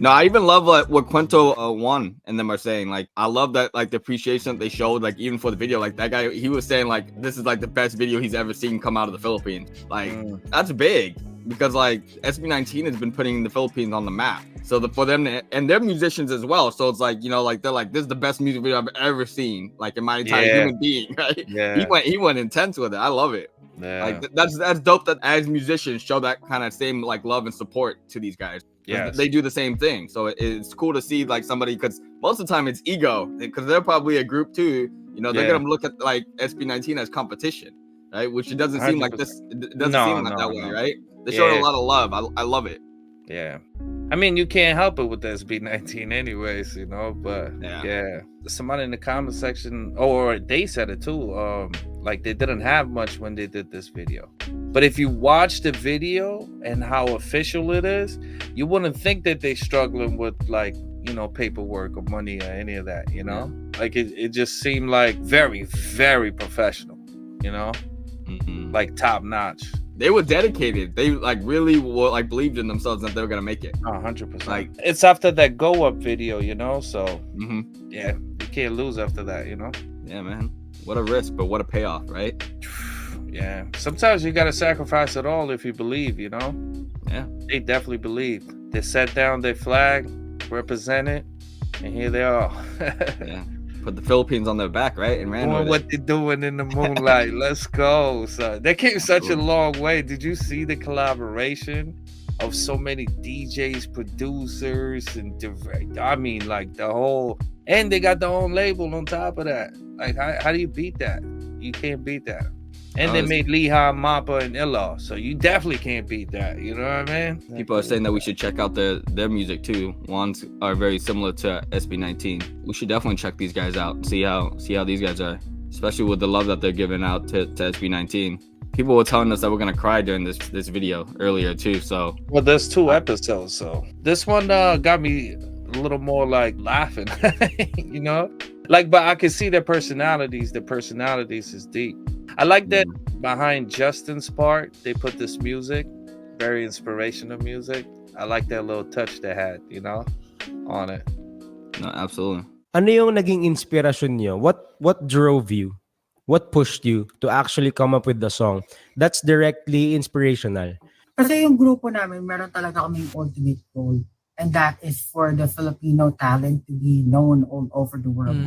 Speaker 2: No, I even love what Quinto One and them are saying. Like, I love that, like, the appreciation that they showed, like, even for the video. Like, that guy, he was saying, like, this is, like, the best video he's ever seen come out of the Philippines. Like, that's big because, like, SB19 has been putting the Philippines on the map. So for them, and they're musicians as well. So it's like, you know, like, they're like, this is the best music video I've ever seen, like, in my entire
Speaker 1: Yeah.
Speaker 2: human being, right?
Speaker 1: Yeah.
Speaker 2: He went intense with it. I love it.
Speaker 1: Yeah.
Speaker 2: Like, that's dope that as musicians show that kind of same, like, love and support to these guys.
Speaker 1: Yes.
Speaker 2: They do the same thing. So it's cool to see, like, somebody, because most of the time it's ego, because they're probably a group too. You know, they're
Speaker 1: Yeah.
Speaker 2: gonna look at, like, SB19 as competition, right? Which it doesn't seem like this. It doesn't
Speaker 1: No,
Speaker 2: seem like
Speaker 1: no,
Speaker 2: that way,
Speaker 1: no.
Speaker 2: right? They showed
Speaker 1: Yeah.
Speaker 2: a lot of love. I love it.
Speaker 1: Yeah. I mean, you can't help it with the SB19 anyways, you know, but yeah. Somebody in the comment section, or they said it too, like they didn't have much when they did this video. But if you watch the video and how official it is, you wouldn't think that they're struggling with, like, you know, paperwork or money or any of that, you know? Like it just seemed like very, very professional, you know? Like top notch.
Speaker 2: They were dedicated. They, like, really were, like, believed in themselves that they were gonna make it.
Speaker 1: 100%.
Speaker 2: Like,
Speaker 1: It's after that go up video, you know? So
Speaker 2: mhm.
Speaker 1: yeah, you can't lose after that, you know?
Speaker 2: Yeah, man. What a risk, but what a payoff, right?
Speaker 1: Yeah. Sometimes you gotta sacrifice it all if you believe, you know?
Speaker 2: Yeah.
Speaker 1: They definitely believe. They set down their flag, represented, and here they are.
Speaker 2: Yeah. Put the Philippines on their back, right? And ran
Speaker 1: Doing
Speaker 2: with it.
Speaker 1: what they're doing in the moonlight. Let's go. So they came such a long way. Did you see the collaboration of so many DJs, producers, and I mean, like the whole, and they got their own label on top of that. Like, how do you beat that? You can't beat that. And they made Lehigh, Mappa, and Illa, so you definitely can't beat that. You know what I mean?
Speaker 2: People are saying that we should check out their music too. Ones are very similar to SB19. We should definitely check these guys out and see how these guys are, especially with the love that they're giving out to SB19. People were telling us that we're gonna cry during this video earlier too. So
Speaker 1: well, there's 2 episodes, so this one got me a little more like laughing, you know, like, but I can see their personalities. The personalities is deep. I like that behind Justin's part, they put this music, very inspirational music. I like that little touch they had, you know, on it.
Speaker 2: No, absolutely.
Speaker 5: Ano yung naging inspirasyon nyo? What drove you? What pushed you to actually come up with the song? That's directly inspirational.
Speaker 10: Kasi yung grupo namin, meron talaga kaming ultimate goal. And that is for the Filipino talent to be known all over the world.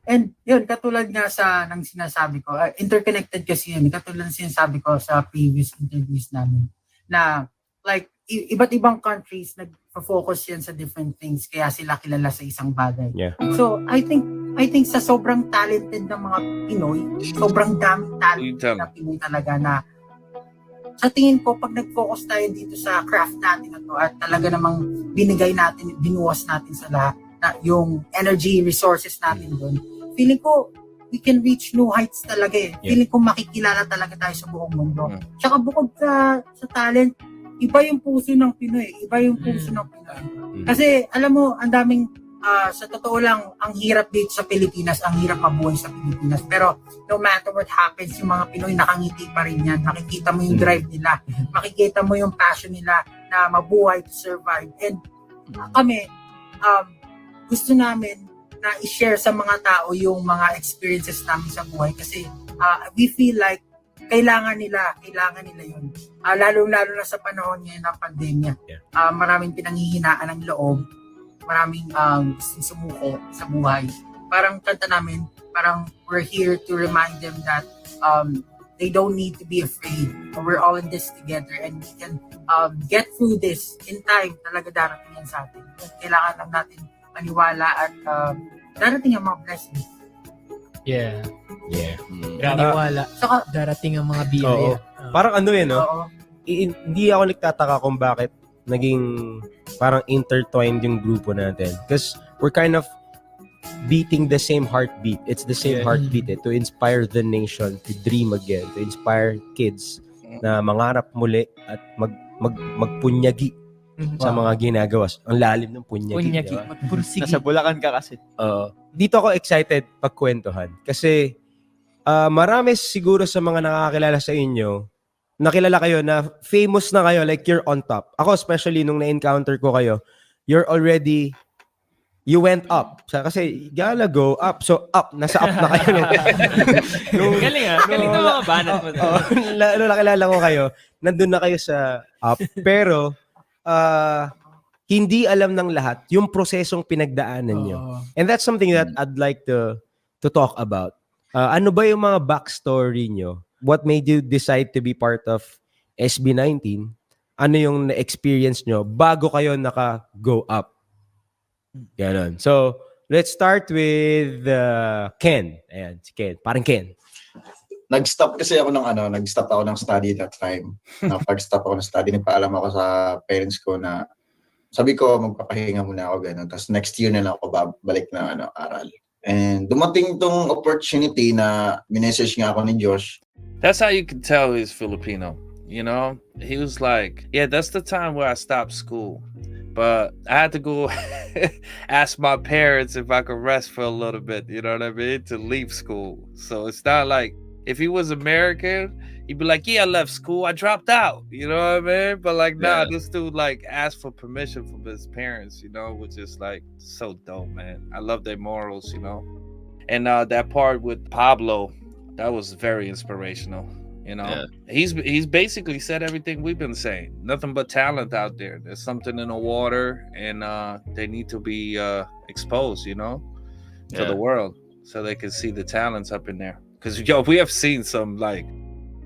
Speaker 10: And yun, katulad nga ng sinasabi ko, interconnected kasi yun, katulad ng sinasabi ko sa previous interviews namin, na like, iba't ibang countries nag-focus yan sa different things, kaya sila kilala sa isang bagay.
Speaker 5: Yeah.
Speaker 10: So, I think sa sobrang talented ng mga Pinoy, sobrang daming talented na Pinoy talaga na sa tingin ko, pag nag-focus tayo dito sa craft natin na to at talaga namang binuwas natin sa lahat na yung energy resources natin doon, feeling ko, we can reach new heights talaga eh.
Speaker 5: Yeah.
Speaker 10: Feeling ko makikilala talaga tayo sa buong mundo. Tsaka bukod sa talent, iba yung puso ng Pinoy. Iba yung puso ng Pinoy. Kasi, alam mo, ang daming sa totoo lang, ang hirap dito sa Pilipinas, ang hirap mabuhay sa Pilipinas. Pero no matter what happens, yung mga Pinoy nakangiti pa rin yan. Makikita mo yung drive nila. Makikita mo yung passion nila na mabuhay to survive. And kami, gusto namin na i-share sa mga tao yung mga experiences namin sa buhay. Kasi we feel like kailangan nila yun. Lalo-lalo na sa panahon ngayon ng pandemya. Maraming pinanghihinaan ng loob. Maraming sumuko sa buhay. Parang kanta namin, parang we're here to remind them that they don't need to be afraid. We're all in this together and we can get through this in time. Talaga darating yan sa atin. Kailangan lang natin maniwala at darating ang mga blessings.
Speaker 11: Grabe wala. Darating ang mga biyaya.
Speaker 5: Parang ano no? hindi ako nagtataka kung bakit naging parang intertwined yung grupo natin. Because we're kind of beating the same heartbeat. It's the same heartbeat to inspire the nation to dream again, to inspire kids na mangarap muli at magpunyagi sa mga ginagawa. Ang lalim ng punyagi. Diba?
Speaker 7: Nasa Bulacan ka kasi.
Speaker 5: Dito ako excited pagkwentuhan. Kasi marami siguro sa mga nakakilala sa inyo, nakilala kayo na famous na kayo, like you're on top. Ako especially nung na-encounter ko kayo, you went up. Kasi gotta go up. So up, nasa up na kayo.
Speaker 7: Galing galing na mga banat mo.
Speaker 5: Nakilala ko kayo, nandun na kayo sa up. Pero, hindi alam ng lahat yung prosesong pinagdaanan nyo. And that's something that I'd like to talk about. Ano ba yung mga backstory nyo? What made you decide to be part of SB19? Ano yung na-experience nyo bago kayo naka-go up? Ganon. So, let's start with Ken. Ayan, si Ken. Parang Ken.
Speaker 12: Nag-stop ako ng study that time. Pag-stop ako ng study, nagpaalam ako sa parents ko na sabi ko, magpapahinga muna ako, gano'n. Tapos next year na lang ako babalik na aral. And dumating tong opportunity na minessage nga ako ni Josh.
Speaker 1: That's how you can tell he's Filipino. You know, he was like, yeah, that's the time where I stopped school. But I had to go ask my parents if I could rest for a little bit, you know what I mean, to leave school. So it's not like, if he was American, he'd be like, yeah, I left school, I dropped out, you know what I mean? But like, nah, this dude like asked for permission from his parents, you know, which is like so dope, man. I love their morals, you know. And that part with Pablo, that was very inspirational. You know, he's basically said everything we've been saying. Nothing but talent out there. There's something in the water, and they need to be exposed, you know, to the world, so they can see the talents up in there. Because we have seen some like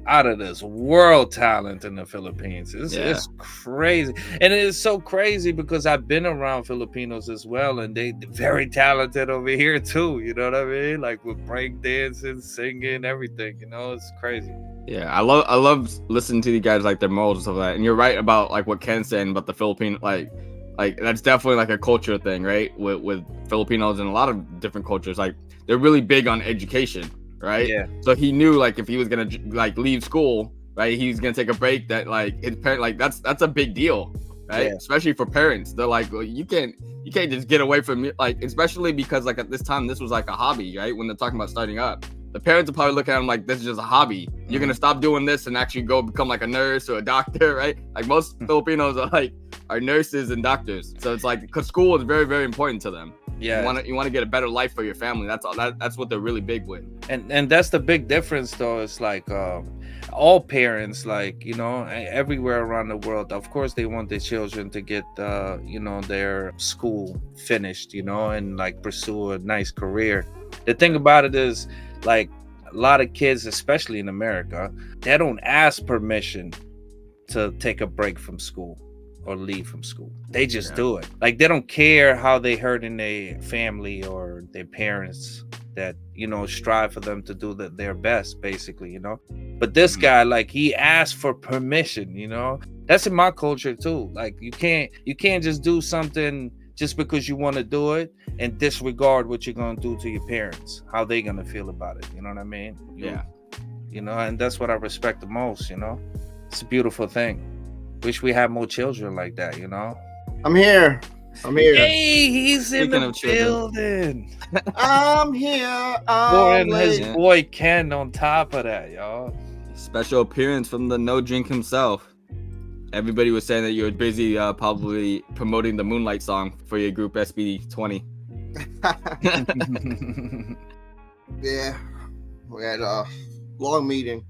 Speaker 1: out of this world talent in the Philippines. It's crazy, and it is so crazy because I've been around Filipinos as well, and they're very talented over here too. You know what I mean? Like with break dancing, singing, everything. You know, it's crazy.
Speaker 2: Yeah, I love listening to you guys, like their morals and stuff like that. And you're right about like what Ken's saying about the Filipino, like that's definitely like a culture thing, right? With Filipinos and a lot of different cultures, like they're really big on education, right? Yeah. So he knew like if he was gonna like leave school, right, he was gonna take a break. That like his parent, like that's a big deal, right? Yeah. Especially for parents, they're like, well, you can't just get away from it, like especially because like at this time this was like a hobby, right? When they're talking about starting up. The parents are probably looking at him like this is just a hobby. You're gonna stop doing this and actually go become like a nurse or a doctor, right? Like most Filipinos are nurses and doctors. So it's like because school is very, very important to them. Yeah, you want to get a better life for your family. That's all. That's what they're really big with.
Speaker 1: And that's the big difference, though. It's like all parents, like you know, everywhere around the world. Of course, they want their children to get you know, their school finished, you know, and like pursue a nice career. The thing about it is, like a lot of kids, especially in America, they don't ask permission to take a break from school or leave from school. They just do it. Like they don't care how they hurting their family or their parents that, you know, strive for them to do their best, basically, you know. But this guy, like he asked for permission, you know. That's in my culture too. Like you can't just do something just because you want to do it and disregard what you're going to do to your parents, how they going to feel about it. You know what I mean? You know, and that's what I respect the most, you know? It's a beautiful thing. Wish we had more children like that, you know?
Speaker 13: I'm here.
Speaker 1: Hey, he's in the building.
Speaker 13: I'm here.
Speaker 1: And his boy Ken on top of that, y'all.
Speaker 2: Special appearance from the No Drink himself. Everybody was saying that you were busy probably promoting the Moonlight song for your group SB20.
Speaker 13: Yeah, we had a long meeting.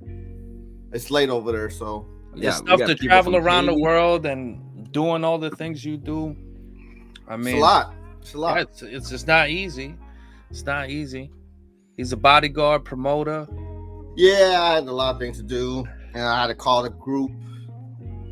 Speaker 13: It's late over there, so
Speaker 1: it's tough to travel around the world and doing all the things you do. I mean,
Speaker 13: it's a lot.
Speaker 1: Yeah, it's just not easy. It's not easy. He's a bodyguard, promoter.
Speaker 13: Yeah, I had a lot of things to do, and I had to call the group.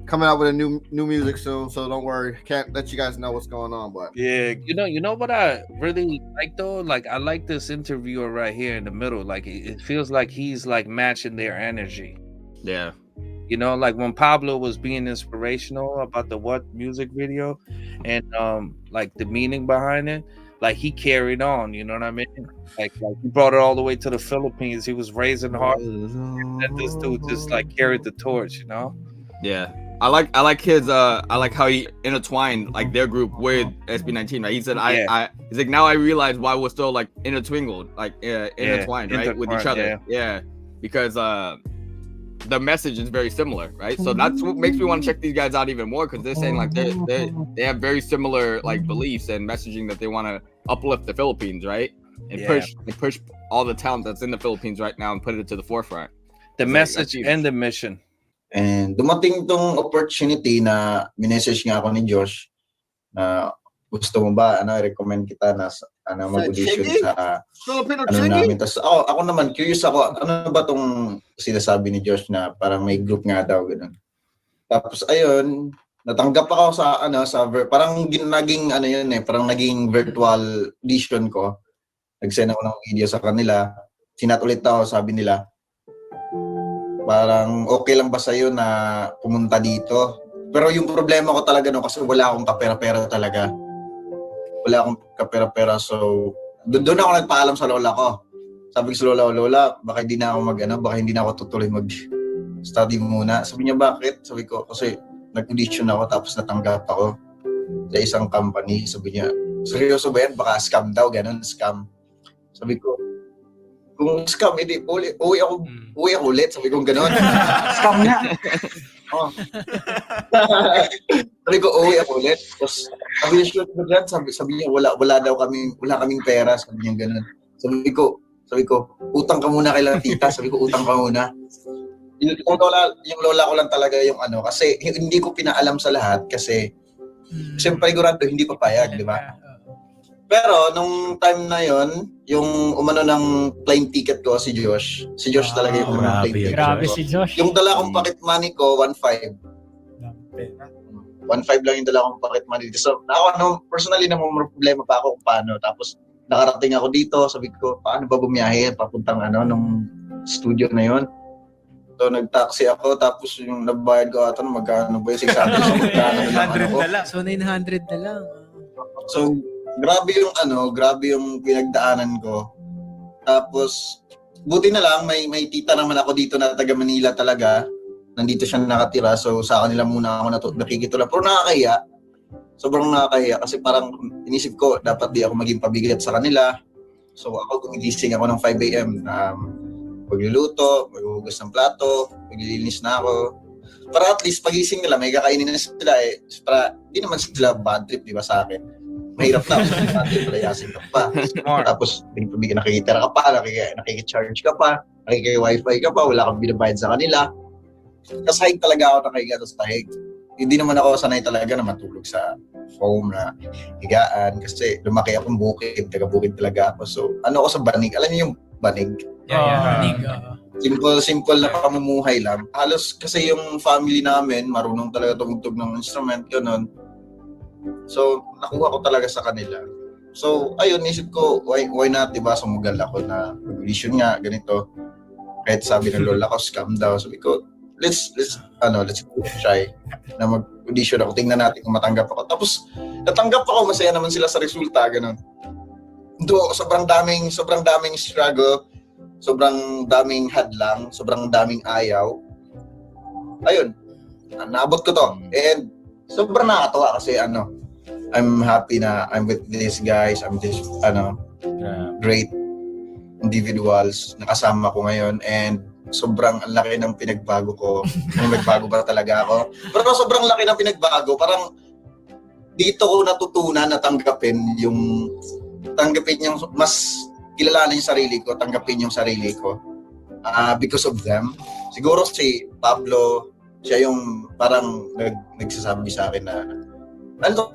Speaker 13: Coming out with a new music soon, so don't worry. Can't let you guys know what's going on, but
Speaker 1: yeah, you know what I really like though? Like I like this interviewer right here in the middle. Like it feels like he's like matching their energy.
Speaker 2: Yeah.
Speaker 1: You know, like when Pablo was being inspirational about the What music video and like the meaning behind it, like he carried on, you know what I mean? Like he brought it all the way to the Philippines. He was raising hard. And this dude just like carried the torch, you know?
Speaker 2: Yeah. I like his I like how he intertwined like their group with SB19, right? He said he's like, now I realize why we're still like intertwined, like intertwined, right? With each other. Yeah. Because the message is very similar, right? So that's what makes me want to check these guys out even more, because they're saying like they have very similar like beliefs and messaging that they want to uplift the Philippines, right? And push all the talent that's in the Philippines right now and put it to the forefront.
Speaker 1: The message and the mission.
Speaker 12: And dumating tong opportunity na minessage nga ako ni Josh na gusto mo ba recommend kita na mag-audition sa namin. Tapos ako naman curious ako, ano ba tong sinasabi ni Josh na parang may group nga daw ganun. Tapos ayun, natanggap ako sa parang naging parang naging virtual audition ko. Nag-send ako ng video sa kanila. Sinat ulit ako, sabi nila, parang okay lang ba sa'yo na pumunta dito? Pero yung problema ko talaga kasi wala akong kapera-pera talaga. Wala akong kapera-pera. So, doon ako nagpaalam sa lola ko. Sabi ko sa lola, baka hindi na ako tutuloy mag-study muna. Sabi niya, bakit? Sabi ko, kasi nag-audition ako tapos natanggap ako sa isang company. Sabi niya, seryoso ba yan? Baka scam daw, ganun, scam. Sabi ko, kung scam, hindi, uwi ako ulit. Sabi ko, gano'n. Scam nga. Oh. Sabi ko, uwi ako ulit. Tapos, sabi niya, wala kaming pera. Sabi niya, gano'n. Sabi ko, utang ka muna kay tita. Sabi ko, utang ka muna. Yung lola ko lang talaga yung kasi hindi ko pinaalam sa lahat kasi siyempre sigurado hindi papayag, di ba? Pero nung time na yon, yung umano ng plane ticket ko si Josh talaga yung umano plane ticket.
Speaker 14: Grabe si Josh.
Speaker 12: Yung dala kong pocket money ko 1.5. 1.5 lang yung dala kong pocket money. So ako personally naman may problema pa ako kung paano. Tapos nakarating ako dito, sabi ko paano ba bumiyahe papuntang nung studio na yon. So nag-taxi ako tapos yung nabayad ko magkano ba yung 600
Speaker 11: na lang. So 900 na lang.
Speaker 12: So grabe yung pinagdaanan ko. Tapos buti na lang may tita naman ako dito na taga Manila talaga. Nandito siya nakatira. So sa kanila muna ako nakikitulong. Pero nakakahiya. Sobrang nakakahiya kasi parang inisip ko dapat di ako maging pabigat sa kanila. So ako gumigising ako ng 5 AM. Magluluto, maghuhugas ng plato, maglilinis na ako. Para at least pagising nila, may kakainin na sila para di naman sila bad trip, di ba, sa akin. Mahirap na ako sa bad trip, palayasin ka pa. Tapos, nakikitira ka pa, nakikicharge ka pa, nakiki-wifi ka pa, wala kang binabayad sa kanila. Kasahig talaga ako nakahiga sa tahig. Hindi naman ako sanay talaga na matulog sa foam na higaan kasi lumaki akong bukid, taga-bukid talaga ako. So, ako sa banig. Alam niyo yung banig?
Speaker 11: Banig.
Speaker 12: Simple na pamumuhay lang. Halos kasi yung family namin, marunong talaga tumugtog ng instrument, gano'n. So, nakuha ko talaga sa kanila. So, ayun, isip ko, why not, diba, sumugal ako na mag-audition nga, ganito. Kahit sabi ng lola ko, scam daw. Sabi ko, let's try na mag-audition ako. Tingnan natin kung matanggap ako. Tapos, natanggap ako, masaya naman sila sa resulta, gano'n. Sobrang daming struggle, sobrang daming hadlang, sobrang daming ayaw. Ayun, naabot ko to. And sobrang nakakatawa kasi I'm happy na I'm with these guys, I'm with great individuals na kasama ko ngayon, and sobrang laki ng pinagbago ko. Nagbago ba talaga ako? Pero sobrang laki ng pinagbago. Parang dito ko natutunan na tanggapin yung mas kilalanin yung sarili ko, tanggapin yung sarili ko because of them. Siguro si Pablo, siya yung parang nagsasabi sa akin na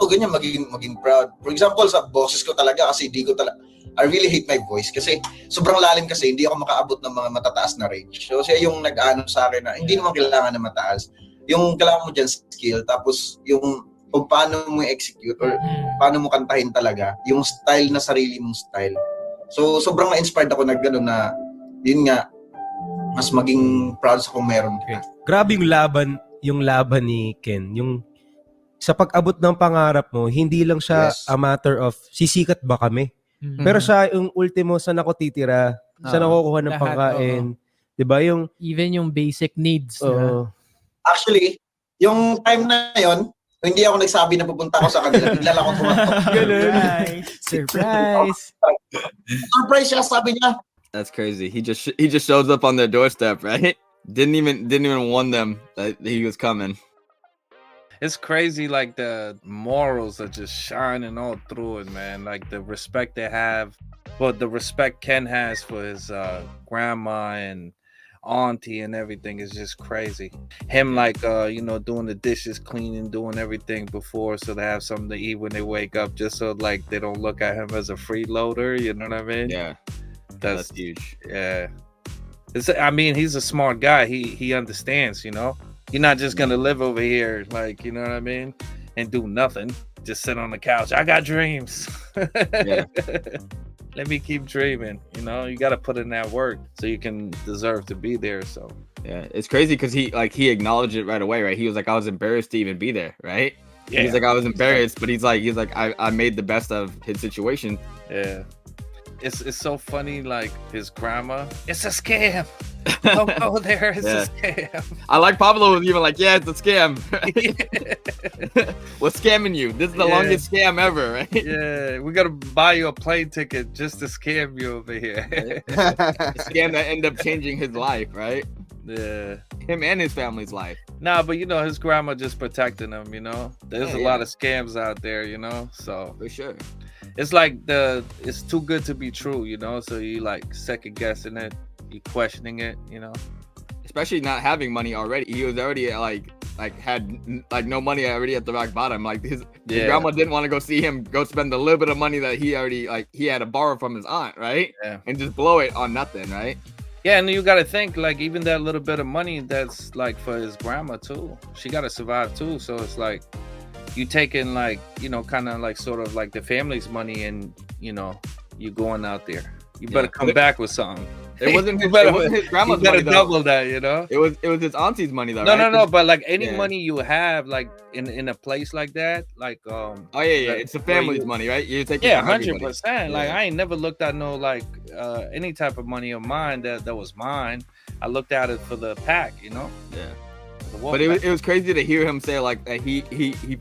Speaker 12: ganyan, maging proud. For example, sa boses ko talaga kasi I really hate my voice kasi sobrang lalim kasi hindi ako makaabot ng mga matataas na range. So siya yung nag-ano sa akin na hindi naman kailangan na mataas. Yung kailangan mo dyan skill, tapos yung kung paano mo execute or paano mo kantahin talaga, yung style na sarili mong style. So, sobrang na-inspired ako na gano'n na, yun nga, mas maging proud sa kung meron
Speaker 5: grabe yung laban ni Ken. Yung sa pag-abot ng pangarap mo, hindi lang siya
Speaker 13: Yes.
Speaker 5: a matter of sisikat ba kami. Pero siya yung ultimo sa nakotitira, sa nakukuha ng
Speaker 11: Lahat,
Speaker 5: pangkain. 'Di ba yung
Speaker 11: Even yung basic needs.
Speaker 5: oo.
Speaker 12: Actually, yung time na yon, hindi ako nagsabi na pupunta ako sa kanila. Bigla lang ako tumatok.
Speaker 11: Surprise!
Speaker 12: Surprise siya, sabi niya.
Speaker 2: That's crazy. He just shows up on their doorstep, right? Didn't even warn them that he was coming.
Speaker 1: It's crazy, like the morals are just shining all through it, man. Like the respect they have, but the respect Ken has for his grandma and auntie and everything is just crazy. Him like doing the dishes, cleaning, doing everything before so they have something to eat when they wake up, just so like they don't look at him as a freeloader. You know what I mean?
Speaker 2: Yeah, that's huge.
Speaker 1: Yeah. I mean, he's a smart guy. He understands, you know. You're not just gonna live over here, like, you know what I mean, and do nothing. Just sit on the couch. I got dreams.
Speaker 2: Yeah.
Speaker 1: Let me keep dreaming. You know, you got to put in that work so you can deserve to be there. So
Speaker 2: Yeah, it's crazy because he acknowledged it right away, right? He was like, I was embarrassed to even be there, right?
Speaker 1: Yeah.
Speaker 2: He's like, I was embarrassed, but he's like, I made the best of his situation.
Speaker 1: yeah, it's so funny. Like his grandma, it's a scam. Don't go there. It's a scam.
Speaker 2: I like Pablo was even like, yeah, it's a scam. We're scamming you. This is the longest scam ever, right?
Speaker 1: Yeah, we gotta buy you a plane ticket just to scam you over here.
Speaker 2: A scam that ended up changing his life, right?
Speaker 1: Yeah.
Speaker 2: Him and his family's life.
Speaker 1: Nah, but you know, his grandma just protecting him, you know? There's a lot of scams out there, you know? So
Speaker 2: for sure.
Speaker 1: It's like it's too good to be true, you know? So you like second guessing it, you questioning it, you know?
Speaker 2: Especially not having money already. He was already had no money already at the rock bottom. Like his grandma didn't want to go see him go spend a little bit of money that he already he had to borrow from his aunt, right?
Speaker 1: Yeah.
Speaker 2: And just blow it on nothing, right?
Speaker 1: Yeah, and you gotta think, like, even that little bit of money that's like for his grandma too. She gotta survive too. So it's like you taking like, you know, kind of like sort of like the family's money and, you know, you going out there. You better come back with something.
Speaker 2: It wasn't his grandma's
Speaker 1: you better
Speaker 2: money, though.
Speaker 1: double that, you know?
Speaker 2: It was his auntie's money though.
Speaker 1: No,
Speaker 2: right?
Speaker 1: no, but like any
Speaker 2: Yeah.
Speaker 1: money you have, like in a place like that, like
Speaker 2: Oh yeah, it's the family's money, right? You take it
Speaker 1: Yeah,
Speaker 2: from everybody.
Speaker 1: 100%. Like
Speaker 2: Yeah.
Speaker 1: I ain't never looked at no like any type of money of mine that was mine. I looked at it for the pack, you know.
Speaker 2: Yeah.
Speaker 1: The
Speaker 2: But it was crazy to hear him say like that he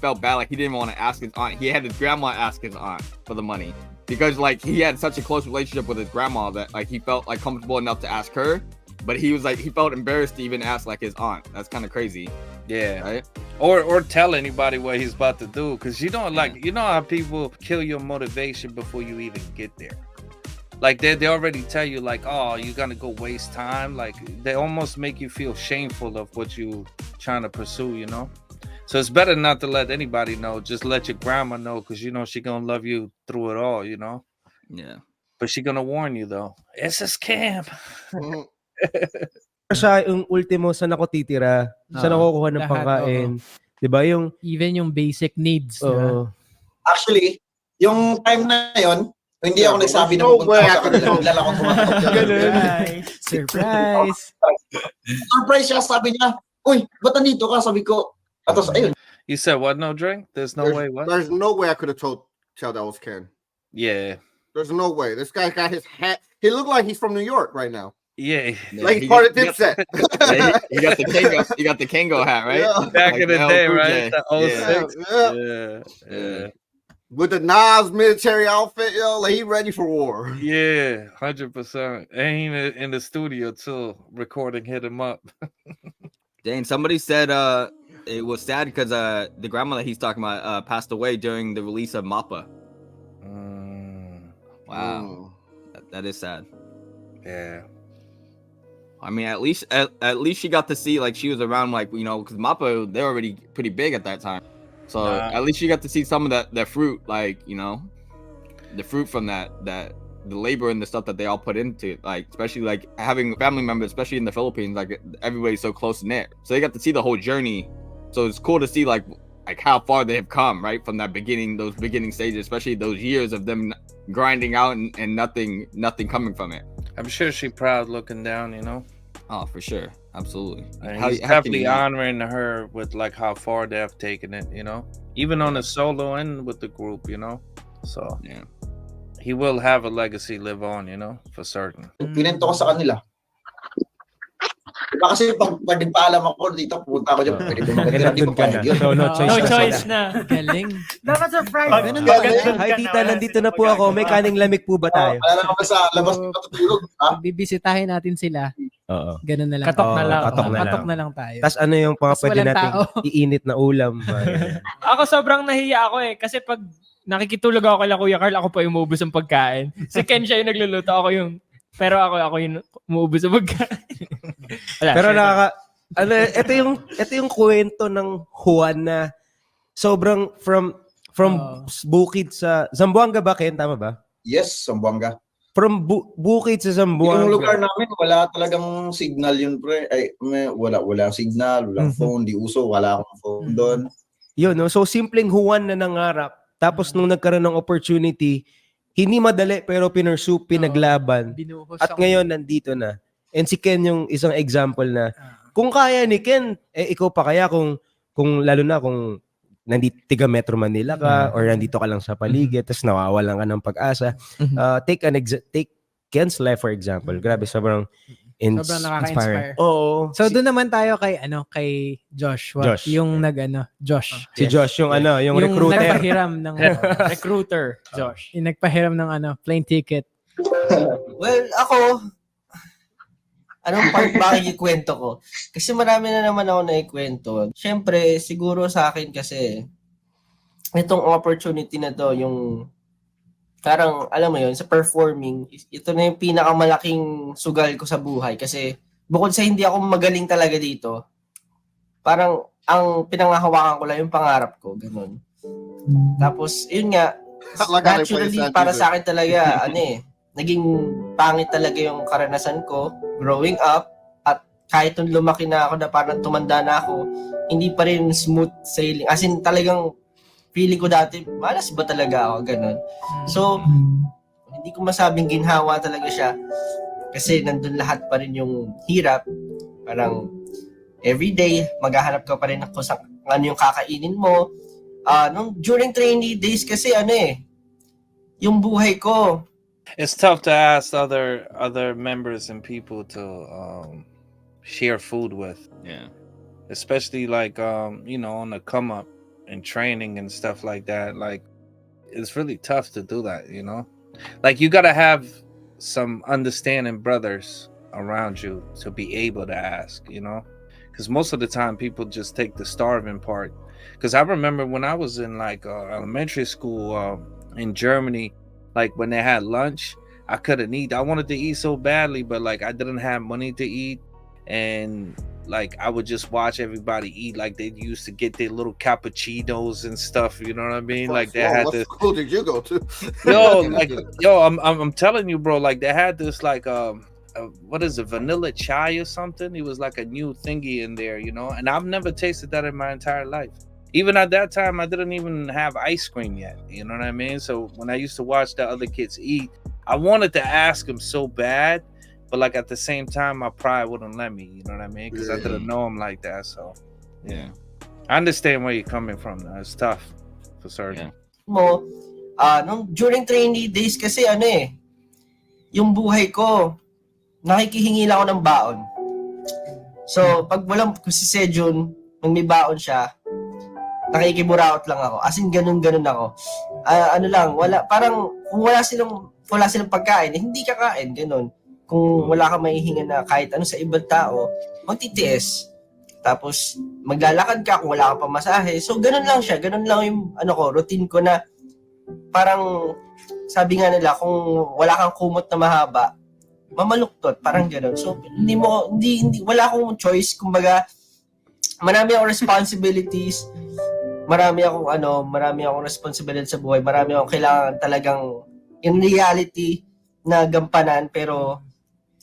Speaker 2: felt bad, like he didn't want to ask his aunt. He had his grandma ask his aunt for the money because like he had such a close relationship with his grandma that like he felt like comfortable enough to ask her, but he was like he felt embarrassed to even ask like his aunt. That's kind of crazy.
Speaker 1: Yeah.
Speaker 2: Right?
Speaker 1: Or tell anybody what he's about to do, because you know, like you know how people kill your motivation before you even get there. Like they already tell you like, oh, you're gonna go waste time. Like they almost make you feel shameful of what you trying to pursue, you know. So it's better not to let anybody know. Just let your grandma know, because you know she gonna love you through it all, you know.
Speaker 2: Yeah.
Speaker 1: But she gonna warn you though. It's a scam.
Speaker 5: Siya yung ultimo sa nakotitira, sa nakukuha ng
Speaker 11: Lahat,
Speaker 5: pangkain. 'Di ba yung
Speaker 11: even yung basic needs.
Speaker 5: Oo.
Speaker 12: Actually, yung time na yon, hindi ako nagsabi na
Speaker 13: No
Speaker 12: pupunta
Speaker 13: way
Speaker 12: ako
Speaker 13: I
Speaker 12: sa
Speaker 13: could
Speaker 12: kanila.
Speaker 13: have
Speaker 12: Bigla lang ako tumatok.
Speaker 11: Surprise!
Speaker 12: Surprise siya, sabi niya, uy, ba't nandito ka? Sabi ko, tapos ayun.
Speaker 1: You said what? No drink? There's no way. What?
Speaker 13: There's no way I could have tell that was Ken.
Speaker 1: Yeah.
Speaker 13: There's no way. This guy got his hat. He looked like he's from New York right now.
Speaker 1: Yeah.
Speaker 13: Like he's part of Dipset.
Speaker 2: He got the Kango. He got the Kango hat, right?
Speaker 13: Yeah.
Speaker 1: Back
Speaker 2: Like
Speaker 1: in the
Speaker 2: LL
Speaker 1: day,
Speaker 2: Cool
Speaker 1: right?
Speaker 2: J.
Speaker 1: The 06.
Speaker 13: Yeah.
Speaker 1: Yeah.
Speaker 13: With the Nas military outfit, yo, like he ready for war.
Speaker 1: Yeah, 100%. And he in the studio too, recording Hit 'Em Up.
Speaker 2: Dang, somebody said it was sad because the grandma that he's talking about passed away during the release of Mappa. Wow. That is sad.
Speaker 1: Yeah.
Speaker 2: I mean, at least she got to see, like, she was around, like, you know, because Mappa, they're already pretty big at that time. So at least she got to see some of that fruit, like, you know, the fruit from that the labor and the stuff that they all put into it, like, especially like having family members, especially in the Philippines, like everybody's so close knit. So they got to see the whole journey. So it's cool to see like how far they have come, right, from those beginning stages, especially those years of them grinding out and nothing coming from it.
Speaker 1: I'm sure she's proud looking down, you know.
Speaker 2: Oh, for sure. Absolutely.
Speaker 1: And
Speaker 2: How-
Speaker 1: he's
Speaker 2: how can you
Speaker 1: definitely
Speaker 2: not?
Speaker 1: honoring her with like how far they have taken it, you know, even on the solo and with the group, you know. So
Speaker 2: yeah,
Speaker 1: he will have a legacy live on, you know, for certain.
Speaker 12: Pinento ko sa kanila. Diba kasi pag nagpaalam ako dito, pupunta ako dyan, pwede pumunta. Hindi ko kaya yun.
Speaker 5: So, no choice
Speaker 11: na. Galing.
Speaker 10: Dapat surprise.
Speaker 9: Ganun
Speaker 10: ba?
Speaker 5: Hi tita, nandito na po ako. May kaning lamig po ba tayo?
Speaker 12: Wala naman sa labas ng matutulog.
Speaker 11: Bibisitahin natin sila.
Speaker 5: Oo.
Speaker 11: Ganun na lang.
Speaker 5: Katok na lang.
Speaker 11: Katok na lang tayo.
Speaker 5: Tapos ano yung mga
Speaker 11: Tas
Speaker 5: pwede
Speaker 11: walang
Speaker 5: nating
Speaker 11: tao.
Speaker 5: iinit na ulam?
Speaker 14: Ako sobrang nahiya ako kasi pag nakikitulog ako kay Kuya Carl, ako pa yung umuubos ng pagkain. Si Ken siya yung nagluluto, pero ako yung umuubos ng pagkain. Wala,
Speaker 5: Pero
Speaker 14: syempre.
Speaker 5: ito yung kwento ng Juan na sobrang from Bukid sa Zamboanga ba, Ken? Tama ba?
Speaker 12: Yes, Zamboanga.
Speaker 5: From Bukid sa Zamboanga.
Speaker 12: Yung lugar namin, wala talagang signal yun, pre. Ay, wala signal, walang phone, di uso, wala akong phone doon.
Speaker 5: Yun, no? So simpleng Juan na nangarap. Tapos nung nagkaroon ng opportunity, hindi madali pero pinaglaban. At ngayon nandito na. And si Ken yung isang example na kung kaya ni Ken, ikaw pa kaya kung lalo na kung nandito tiga Metro Manila ka or nandito ka lang sa paligid tapos nawawalan ka ng pag-asa. Take Ken's life for example. Grabe, sobrang
Speaker 11: nakaka-inspire.
Speaker 5: Oo.
Speaker 11: So doon naman tayo kay Joshua.
Speaker 5: Josh.
Speaker 11: Yung Josh.
Speaker 5: Si Josh yung yung recruiter.
Speaker 11: Nagpahiram ng
Speaker 14: recruiter, Josh.
Speaker 11: Yung nagpahiram ng plane ticket.
Speaker 3: Well, ako, anong part ba ikwento ko? Kasi marami na naman ako naikwento. Siyempre, siguro sa akin kasi, itong opportunity na to, yung parang, alam mo yun, sa performing, ito na yung pinakamalaking sugal ko sa buhay. Kasi, bukod sa hindi ako magaling talaga dito, parang, ang pinangahawakan ko lang yung pangarap ko, ganun. Tapos, yun nga, naturally, para sa akin talaga, naging pangit talaga yung karanasan ko growing up, at kahit nung lumaki na ako na parang tumanda na ako, hindi pa rin smooth sailing. As in, talagang feeling ko dati, malas ba talaga ako, ganun. So, hindi ko masabing ginhawa talaga siya kasi nandun lahat pa rin yung hirap. Parang everyday, maghahanap ka pa rin kung ano yung kakainin mo. During trainee days kasi yung buhay ko,
Speaker 1: It's tough to ask other members and people to share food with.
Speaker 2: Yeah.
Speaker 1: Especially like on the come up and training and stuff like that. Like it's really tough to do that, you know? Like you gotta have some understanding brothers around you to be able to ask, you know? Because most of the time people just take the starving part. Because I remember when I was in like elementary school in Germany, like when they had lunch, I couldn't eat. I wanted to eat so badly, but like I didn't have money to eat. And like I would just watch everybody eat. Like they used to get their little cappuccinos and stuff. You know what I mean? Like they had
Speaker 13: what
Speaker 1: this.
Speaker 13: school did you go to?
Speaker 1: I'm telling you, bro. Like they had this like what is it, vanilla chai or something? It was like a new thingy in there, you know. And I've never tasted that in my entire life. Even at that time, I didn't even have ice cream yet. You know what I mean? So when I used to watch the other kids eat, I wanted to ask them so bad, but like at the same time, my pride wouldn't let me. You know what I mean? Because I didn't know them like that. So yeah, I understand where you're coming from. Though. It's tough for certain.
Speaker 3: During trainee days kasi yung buhay ko, nakikihingi lang ako ng baon. So pag kung si Sejun, nung may baon siya, nakikiburaot lang ako. As in, ganun ako. Parang kung wala silang pagkain, hindi kakain, ganun. Kung wala ka maihinga na kahit ano sa ibang tao, magtitiis. Tapos, maglalakad ka kung wala ka pamasahe. So, ganun lang siya. Ganun lang yung routine ko na parang, sabi nga nila, kung wala kang kumot na mahaba, mamaluktot. Parang ganun. So, wala akong choice. Kumbaga, marami akong responsibilities. Marami akong responsibilidad sa buhay. Marami akong kailangan talagang in reality na gampanan, pero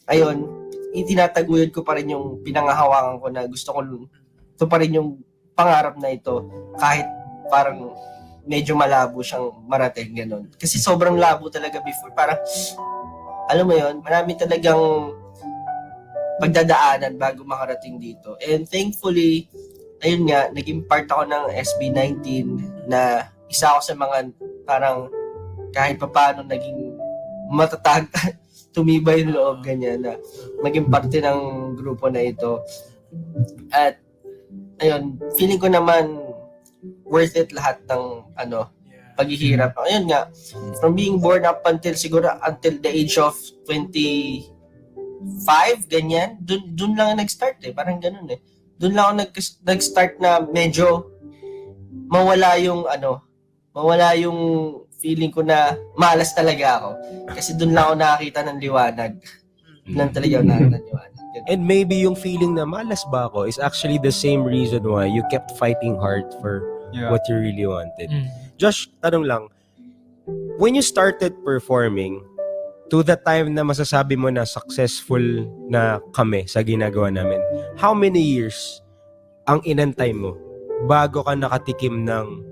Speaker 3: ayun, itinataguyod ko pa rin yung pinangahawakan ko na gusto ko, ito pa rin yung pangarap na ito kahit parang medyo malabo siyang marating, gano'n. Kasi sobrang labo talaga before. Parang, alam mo yun, marami talagang pagdadaanan bago makarating dito. And thankfully, ayun nga, naging part ako ng SB19 na isa ako sa mga parang kahit papaano naging matatag, tumibay yung loob ganyan na maging parte ng grupo na ito. At ayun, feeling ko naman worth it lahat ng paghihirap. Ayun nga, from being born up until siguro until the age of 25, ganyan, dun lang nag-start parang ganun Dun lang ako nag-start na medyo mawala yung feeling ko na malas talaga ako. Kasi dun lang ako nakakita ng liwanag. Lang talaga ako nakakita ng liwanag.
Speaker 5: And maybe yung feeling na malas ba ako is actually the same reason why you kept fighting hard for what you really wanted. Josh, tanong lang, when you started performing, to the time na masasabi mo na successful na kami sa ginagawa namin, how many years ang inantay mo bago ka nakatikim ng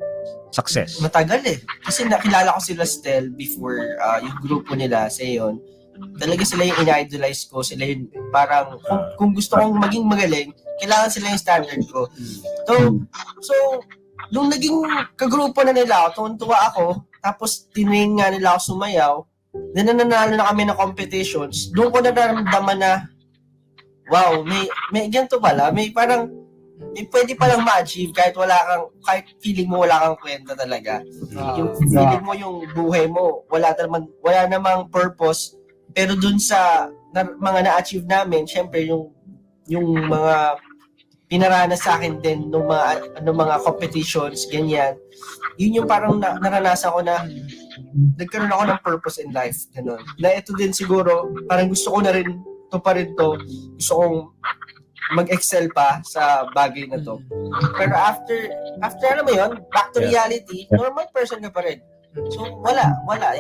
Speaker 5: success?
Speaker 3: Matagal Kasi nakilala ko sila Stel before yung grupo nila sa yon. Talaga sila yung in-idolize ko. Sila yung parang, kung gusto kong maging magaling, kailangan sila yung standard ko. So nung naging kagrupo na nila ako, tuwan-tuwa ako, tapos tinayin nga nila ako sumayaw, nananalo na kami ng competitions, doon ko nararamdaman na, wow, may ganito pala, may parang, may pwede palang ma-achieve kahit feeling mo wala kang kwenta talaga. Yung feeling mo, yung buhay mo, wala namang purpose, pero dun sa mga na-achieve namin, syempre yung mga pinaranas sa akin din ng mga competitions, ganyan. Yun yung parang naranasan ko na nagkaroon ako ng purpose in life. Ganun. Na ito din siguro, parang gusto ko na rin to. Gusto kong mag-excel pa sa bagay na to. Pero after alam mo yun, back to reality, normal person ka pa rin. So, wala.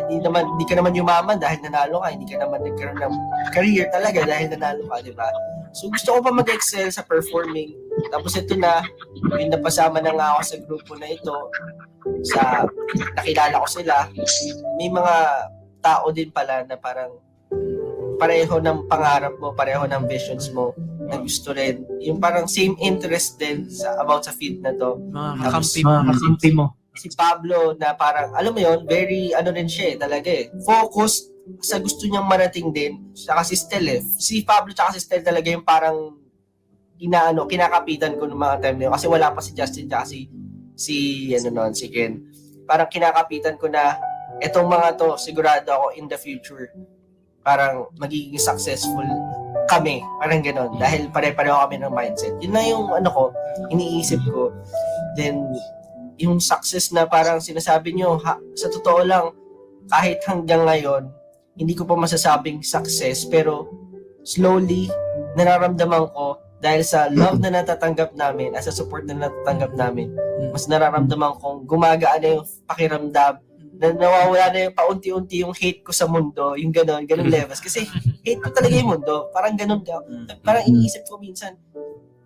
Speaker 3: Hindi ka naman yumaman dahil nanalo ka. Hindi ka naman nagkaroon ng career talaga dahil nanalo ka, di ba? So, gusto ko pa mag-excel sa performing. Tapos ito na, yung napasama na nga ako sa grupo na ito, nakilala ko sila, may mga tao din pala na parang pareho ng pangarap mo, pareho ng visions mo, na gusto rin. Yung parang same interest din about sa field na to.
Speaker 11: Mga kakampi mo.
Speaker 3: Si Pablo na parang, alam mo yon, very, rin siya talaga focused sa gusto niyang marating din. Saka si Stel Si Pablo tsaka si Stel talaga yung parang kinakapitan ko ng mga time na yun. Kasi wala pa si Justin tsaka si Ken. Parang kinakapitan ko na etong mga to, sigurado ako in the future, parang magiging successful kami. Parang ganon. Dahil pare-pareho kami ng mindset. Yun na yung iniisip ko. Then, yung success na parang sinasabi nyo, sa totoo lang, kahit hanggang ngayon, hindi ko pa masasabing success, pero slowly, nararamdaman ko, dahil sa love na natatanggap namin, at sa support na natatanggap namin, mas nararamdaman kong gumagaan na yung pakiramdam, na nawawala na yung paunti-unti yung hate ko sa mundo, yung ganun levels. Kasi hate ko talaga yung mundo. Parang ganun ka. Parang iniisip ko minsan,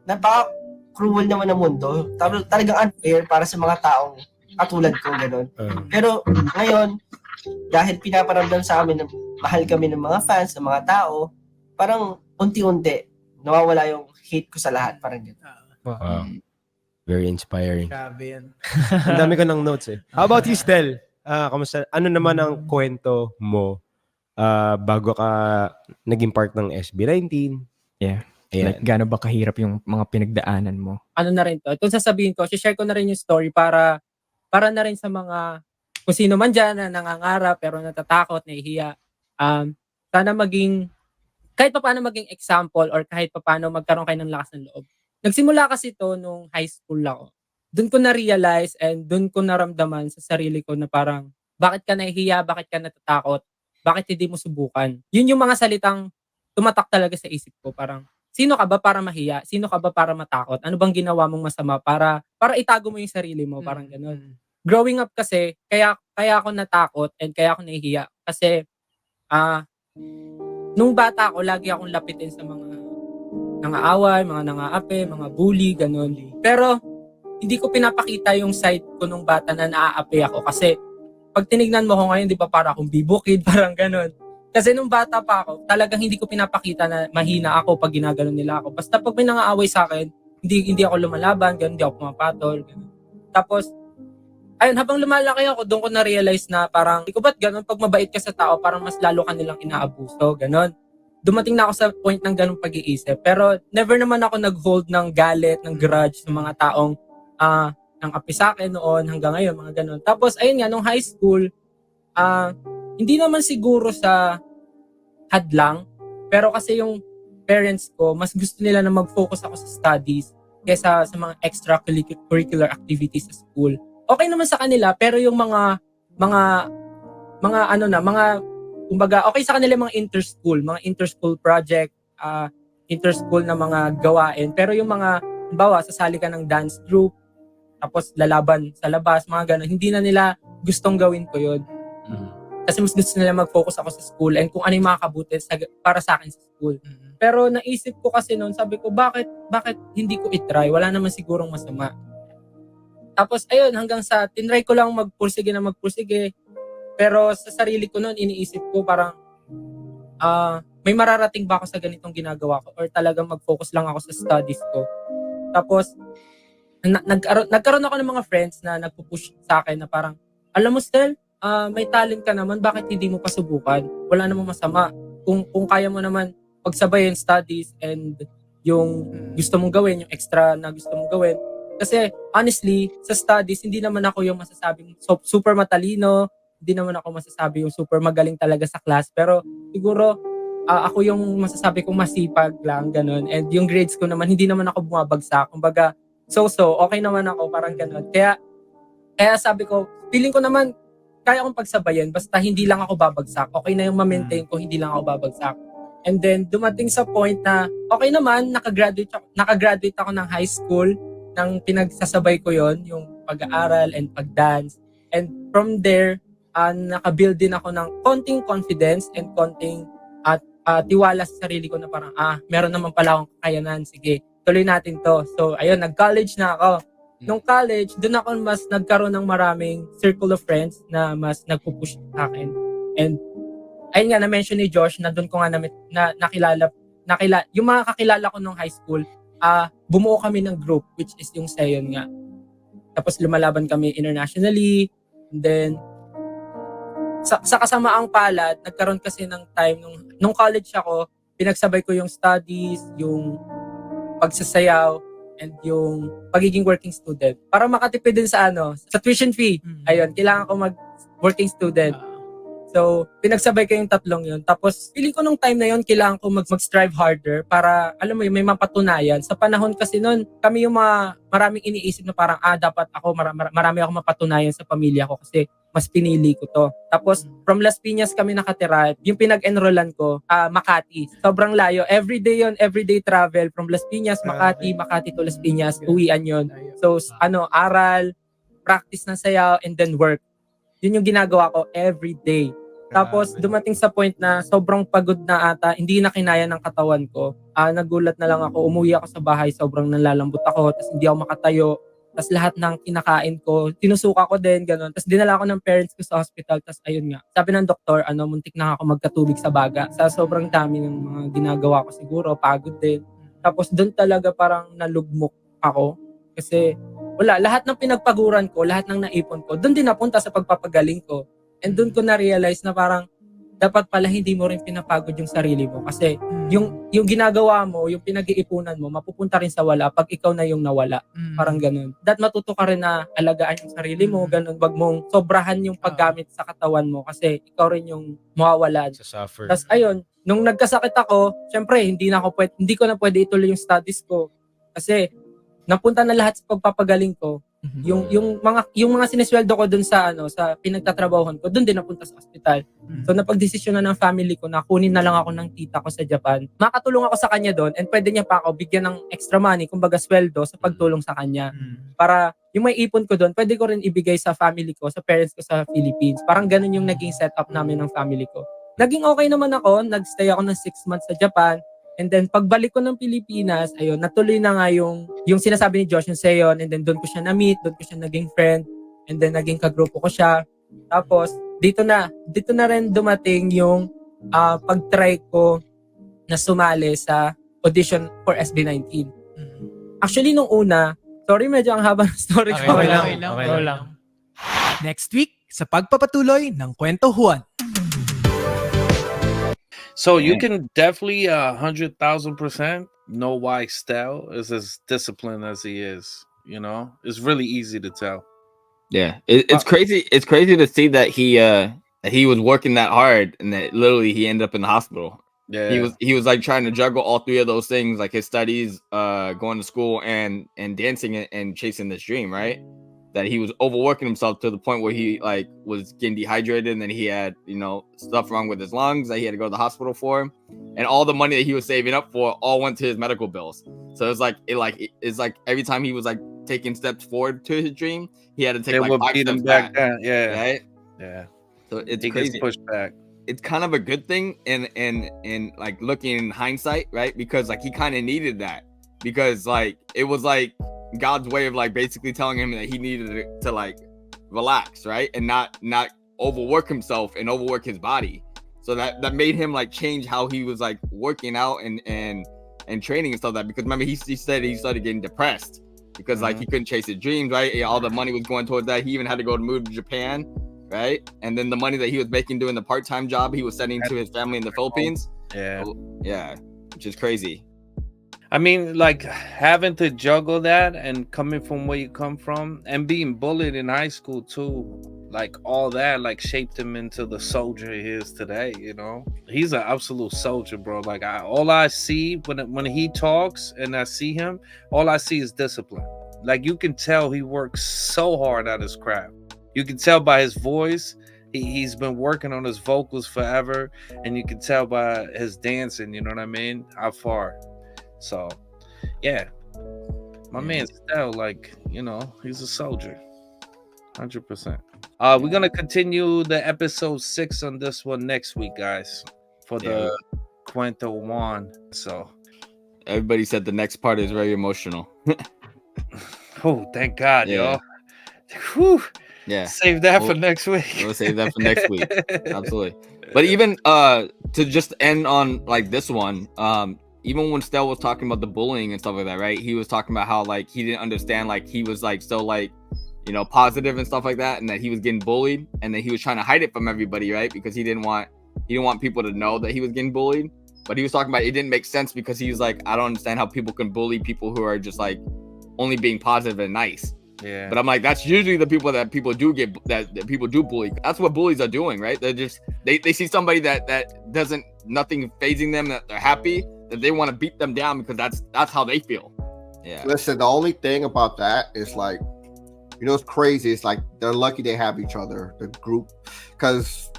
Speaker 3: napaka-cruel naman ng mundo. Talagang unfair para sa mga taong katulad ko, ganun. Pero ngayon, dahil pinaparamdam sa amin na mahal kami ng mga fans, ng mga tao, parang unti-unti, nawawala yung hate ko sa lahat. Parang ganun.
Speaker 5: Wow. Very inspiring.
Speaker 11: Grabe yan.
Speaker 5: Ang dami ko ng notes How about you, Stel? Kamusta? Ano naman ang kwento mo bago ka naging part ng SB19?
Speaker 8: Yeah.
Speaker 5: Ayan.
Speaker 8: Like, gaano ba kahirap yung mga pinagdaanan mo? Ano na rin to? Itong sasabihin ko, share ko na rin yung story para na rin sa mga kung sino man dyan na nangangarap pero natatakot, nahihiya. Sana maging, kahit pa paano maging example or kahit pa paano magkaroon kayo ng lakas ng loob. Nagsimula kasi to nung high school ako. Doon ko na-realize and doon ko naramdaman sa sarili ko na parang, bakit ka nahihiya, bakit ka natatakot, bakit hindi mo subukan? Yun yung mga salitang tumatak talaga sa isip ko. Parang, sino ka ba para mahiya? Sino ka ba para matakot? Ano bang ginawa mong masama para itago mo yung sarili mo? Parang ganun. Growing up kasi, kaya ako natakot and kaya ako nahihiya. Kasi, nung bata ako, lagi akong lapitin sa mga nangaaway, mga nangaapi, mga bully, ganun. Pero, hindi ko pinapakita yung side ko nung bata na naaapi ako. Kasi, pag tinignan mo ko ngayon, di ba, para akong bibukid, parang ganun. Kasi nung bata pa ako, talagang hindi ko pinapakita na mahina ako pag ginagano nila ako. Basta pag may nangaaway sa akin, hindi ako lumalaban, ganun, hindi ako pumapatol. Ganun. Tapos, ayun, habang lumalaki ako, doon ko na-realize na parang, ikaw ba't ganun? Pag mabait ka sa tao, parang mas lalo ka nilang inaabuso, ganun. Dumating na ako sa point ng ganung pag-iisip. Pero never naman ako nag-hold ng galit, ng grudge sa mga taong nang api sa akin noon hanggang ngayon, mga ganun. Tapos, ayun nga, nung high school, hindi naman siguro sa hadlang, pero kasi yung parents ko, mas gusto nila na mag-focus ako sa studies kaysa sa mga extracurricular activities sa school. Okay naman sa kanila, pero yung mga kumbaga, okay sa kanila yung mga interschool project, interschool na mga gawain, pero yung mga, halimbawa, sasali ka ng dance group, tapos lalaban sa labas, mga ganun, hindi na nila gustong gawin ko yun. Kasi mas gusto nila mag-focus ako sa school and kung ano yung makakabuti para sa akin sa school. Pero naisip ko kasi noon, sabi ko, bakit hindi ko itry? Wala naman sigurong masama. Tapos ayun, hanggang sa tinry ko lang magpursige. Pero sa sarili ko noon, iniisip ko parang may mararating ba ako sa ganitong ginagawa ko or talagang mag-focus lang ako sa studies ko. Tapos nagkaroon ako ng mga friends na nagpupush sa akin na parang, alam mo Stel, may talent ka naman, bakit hindi mo pa subukan? Wala namang masama. Kung kaya mo naman pagsabayin studies and yung gusto mong gawin, yung extra na gusto mong gawin. Kasi honestly, sa studies, hindi naman ako yung masasabing super matalino, hindi naman ako masasabi yung super magaling talaga sa class. Pero siguro, ako yung masasabi kong masipag lang, ganun. And yung grades ko naman, hindi naman ako bumabagsak. Kumbaga, okay naman ako, parang ganun. Kaya sabi ko, feeling ko naman, kaya akong pagsabayan, basta hindi lang ako babagsak. Okay na yung ma-maintain ko, hindi lang ako babagsak. And then, dumating sa point na, okay naman, nakagraduate ako ng high school, nang pinagsasabay ko yon yung pag-aaral and pag-dance. And from there, nakabuild din ako ng konting confidence and konting tiwala sa sarili ko na parang, meron naman pala akong kakayanan, sige, tuloy natin to. So, ayun, nag-college na ako. Nung college, doon ako mas nagkaroon ng maraming circle of friends na mas nagpupush sa akin. And ayun nga, na-mention ni Josh na doon ko nga nakilala, yung mga kakilala ko nung high school, bumuo kami ng group, which is yung Seyon nga. Tapos lumalaban kami internationally. And then, sa kasamaang palad, nagkaroon kasi ng time, nung college ako, pinagsabay ko yung studies, yung pagsasayaw, and yung pagiging working student. Para makatipid din sa tuition fee. Ayun, kailangan ko mag-working student. So, pinagsabay ko yung tatlong yun. Tapos, feeling ko nung time na yun, kailangan ko mag-strive harder para, alam mo yun, may mapatunayan. Sa panahon kasi nun, kami yung maraming iniisip na parang, dapat ako, marami ako mapatunayan sa pamilya ko kasi mas pinili ko to. Tapos, from Las Piñas kami nakatira. Yung pinag-enrollan ko, Makati. Sobrang layo. Everyday travel from Las Piñas, Makati to Las Piñas, uwian yun. So, aral, practice ng sayaw, and then work. Yun yung ginagawa ko every day. Tapos, dumating sa point na sobrang pagod na ata, hindi na kinaya ng katawan ko. Nagulat na lang ako, umuwi ako sa bahay, sobrang nalalambot ako, tapos hindi ako makatayo. Tapos lahat ng kinakain ko, tinusuka ko din, gano'n. Tapos dinala ko ng parents ko sa hospital. Tapos ayun nga, sabi ng doktor, muntik na ako magkatubig sa baga. Sa sobrang dami ng mga ginagawa ko siguro, pagod din. Tapos doon talaga parang nalugmok ako. Kasi wala, lahat ng pinagpaguran ko, lahat ng naipon ko, doon din napunta sa pagpapagaling ko. And doon ko na-realize na parang dapat pala hindi mo rin pinapagod yung sarili mo. Kasi yung ginagawa mo, yung pinag-iipunan mo, mapupunta rin sa wala pag ikaw na yung nawala. Parang ganun. Matuto ka rin na alagaan yung sarili mo, ganun. Wag mong sobrahan yung paggamit sa katawan mo kasi ikaw rin yung mawawalan. Tapos ayun, nung nagkasakit ako, syempre hindi ko na pwede ituloy yung studies ko. Kasi napunta na lahat sa pagpapagaling ko. Yung mga sinesweldo ko dun sa pinagtatrabahuhan ko, dun din napunta sa ospital. So napagdesisyon na ng family ko na kunin na lang ako ng tita ko sa Japan. Makatulong ako sa kanya doon and pwede niya pa ako bigyan ng extra money, kumbaga sweldo sa pagtulong sa kanya. Para yung may ipon ko doon, pwede ko rin ibigay sa family ko, sa parents ko sa Philippines. Parang ganun yung naging setup namin ng family ko. Naging okay naman ako, nagstay ako ng 6 months sa Japan. And then, pagbalik ko ng Pilipinas, ayun, natuloy na nga yung sinasabi ni Josh, yung Seyon, and then doon ko siya na-meet, doon ko siya naging friend, and then naging kagrupo ko siya. Tapos, dito na rin dumating yung pag-try ko na sumali sa audition for SB19. Actually, nung una, sorry, medyo ang haba ng story ko.
Speaker 11: Okay lang. Next week, sa pagpapatuloy ng Kwento Juan.
Speaker 1: So you can definitely 100,000% know why Stel is as disciplined as he is. You know, it's really easy to tell.
Speaker 2: Yeah, it's crazy. It's crazy to see that he was working that hard and that literally he ended up in the hospital.
Speaker 1: Yeah,
Speaker 2: he was like trying to juggle all three of those things, like his studies, going to school, and dancing and chasing this dream, right? That he was overworking himself to the point where he like was getting dehydrated, and then he had stuff wrong with his lungs that he had to go to the hospital for, and all the money that he was saving up for all went to his medical bills. So it's like every time he was like taking steps forward to his dream, he had to take like 5 steps back.
Speaker 1: Yeah,
Speaker 2: right.
Speaker 1: Yeah.
Speaker 2: So it's
Speaker 1: he
Speaker 2: crazy.
Speaker 1: gets pushed back.
Speaker 2: It's kind of a good thing in like looking in hindsight, right? Because like he kind of needed that, because like it was like God's way of like basically telling him that he needed to like relax, right? And not overwork himself and overwork his body. So that made him like change how he was like working out and training and stuff like that. Because remember he said he started getting depressed because like he couldn't chase his dreams, right? All the money was going towards that. He even had to move to Japan, right? And then the money that he was making doing the part-time job he was sending to his family in the Philippines. Yeah, which is crazy.
Speaker 1: I mean, like having to juggle that and coming from where you come from and being bullied in high school too, like all that like shaped him into the soldier he is today. You know, he's an absolute soldier, bro. Like all I see when he talks and I see him, all I see is discipline. Like you can tell he works so hard at his craft. You can tell by his voice. He's been working on his vocals forever, and you can tell by his dancing. You know what I mean? How far. So, yeah, my man's still like, he's a soldier, 100%. We're gonna continue the episode 6 on this one next week, guys, for the Cuento Juan. So,
Speaker 2: everybody said the next part is very emotional.
Speaker 1: Oh, thank God, y'all. Whew.
Speaker 2: Yeah,
Speaker 1: save that for next week.
Speaker 2: We'll save that for next week. Absolutely. But even to just end on like this one, even when Stel was talking about the bullying and stuff like that, right? He was talking about how like he didn't understand, like he was like so like positive and stuff like that, and that he was getting bullied, and that he was trying to hide it from everybody, right? Because he didn't want people to know that he was getting bullied. But he was talking about it didn't make sense because he was like, I don't understand how people can bully people who are just like only being positive and nice.
Speaker 1: Yeah.
Speaker 2: But I'm like, that's usually the people that people do get that people do bully. That's what bullies are doing, right? They're just they see somebody that doesn't nothing phasing them, that they're happy, that they want to beat them down because that's how they feel. Yeah.
Speaker 13: Listen, the only thing about that is like, it's crazy. It's like they're lucky they have each other, the group, because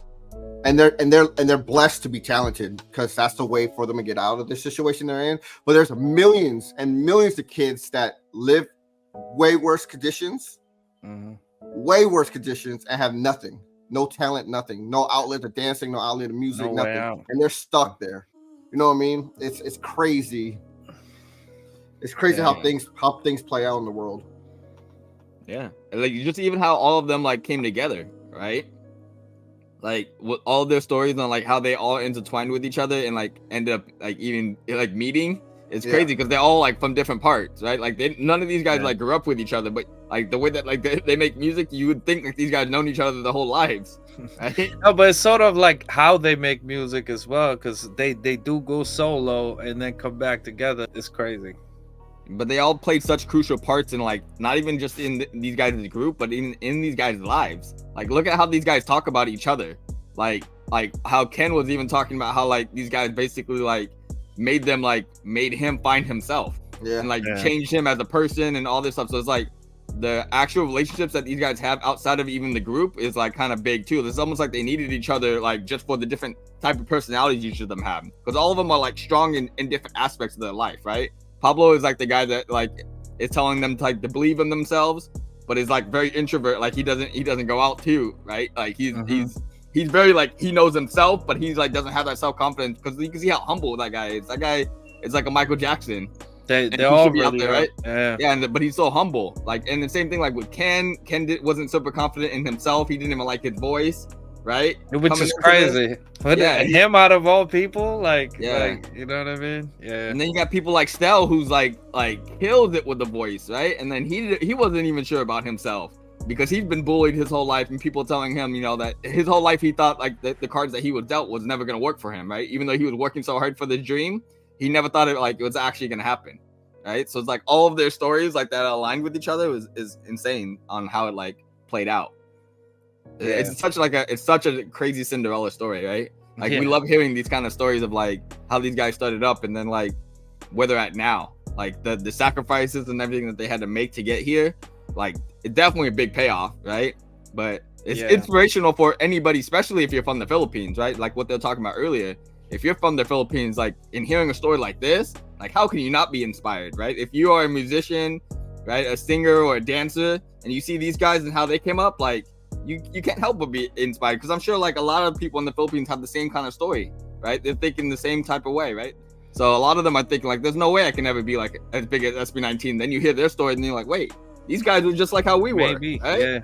Speaker 13: and they're blessed to be talented, because that's the way for them to get out of the situation they're in. But there's millions and millions of kids that live way worse conditions, and have nothing, no talent, nothing, no outlet to dancing, no outlet to music, nothing, and they're stuck there. You know what I mean? It's crazy. It's crazy how things play out in the world.
Speaker 2: Yeah, like just even how all of them like came together, right? Like with all their stories on like how they all intertwined with each other and like ended up like even like meeting. It's crazy because they're all like from different parts, right? Like none of these guys like grew up with each other, but like the way that like they make music, you would think like these guys known each other their whole lives, right?
Speaker 1: No, but it's sort of like how they make music as well, because they do go solo and then come back together. It's crazy.
Speaker 2: But they all played such crucial parts in like not even just in these guys' group, but in these guys' lives. Like look at how these guys talk about each other. Like how Ken was even talking about how like these guys basically like made him find himself and like changed him as a person and all this stuff. So it's like the actual relationships that these guys have outside of even the group is like kind of big too. It's almost like they needed each other like just for the different type of personalities each of them have, because all of them are like strong in different aspects of their life, right? Pablo is like the guy that like is telling them to like to believe in themselves, but is like very introvert. Like he doesn't go out too, right? Like he's very like he knows himself, but he's like doesn't have that self-confidence, because you can see how humble that guy is. That guy is like a Michael Jackson.
Speaker 1: They're all really
Speaker 2: out there, right?
Speaker 1: Yeah,
Speaker 2: but he's so humble. Like, and the same thing like with Ken wasn't super confident in himself. He didn't even like his voice, right?
Speaker 1: Which
Speaker 2: Coming
Speaker 1: is
Speaker 2: into
Speaker 1: crazy.
Speaker 2: this.
Speaker 1: But
Speaker 2: Yeah.
Speaker 1: him out of all people, like,
Speaker 2: Yeah.
Speaker 1: you know what I mean? Yeah.
Speaker 2: And then you got people like Stell who's like kills it with the voice, right? And then he wasn't even sure about himself because he's been bullied his whole life, and people telling him, you know, that his whole life he thought like the cards that he was dealt was never gonna work for him, right? Even though he was working so hard for the dream, he never thought it was actually gonna happen, right? So it's like all of their stories like that aligned with each other is insane on how it like played out.
Speaker 1: Yeah.
Speaker 2: It's such a crazy Cinderella story, right? Like we
Speaker 1: Yeah.
Speaker 2: love hearing these kind of stories of like how these guys started up and then like where they're at now, like the sacrifices and everything that they had to make to get here. Like it's definitely a big payoff, right? But it's
Speaker 1: Yeah.
Speaker 2: inspirational for anybody, especially if you're from the Philippines, right? Like what they're talking about earlier. If you're from the Philippines, like in hearing a story like this, like how can you not be inspired, right? If you are a musician, right, a singer or a dancer, and you see these guys and how they came up, like you can't help but be inspired, because I'm sure like a lot of people in the Philippines have the same kind of story, right? They're thinking the same type of way, right? So a lot of them are thinking like, there's no way I can ever be like as big as SB19. Then you hear their story and you're like, wait, these guys were just like how we were,
Speaker 1: Maybe.
Speaker 2: right?
Speaker 1: Yeah.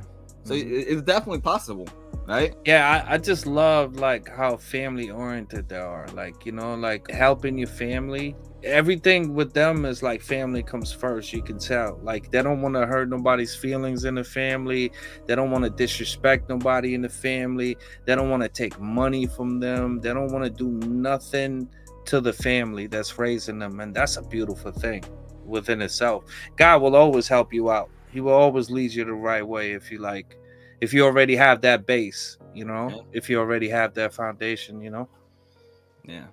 Speaker 2: So it's definitely possible, right?
Speaker 1: Yeah, I just love like how family oriented they are. Like, you know, like helping your family. Everything with them is like family comes first. You can tell. Like they don't want to hurt nobody's feelings in the family. They don't want to disrespect nobody in the family. They don't want to take money from them. They don't want to do nothing to the family that's raising them. And that's a beautiful thing within itself. God will always help you out. He will always lead you the right way if you already have that base, you know, if you already have that foundation, you know.
Speaker 2: Yeah.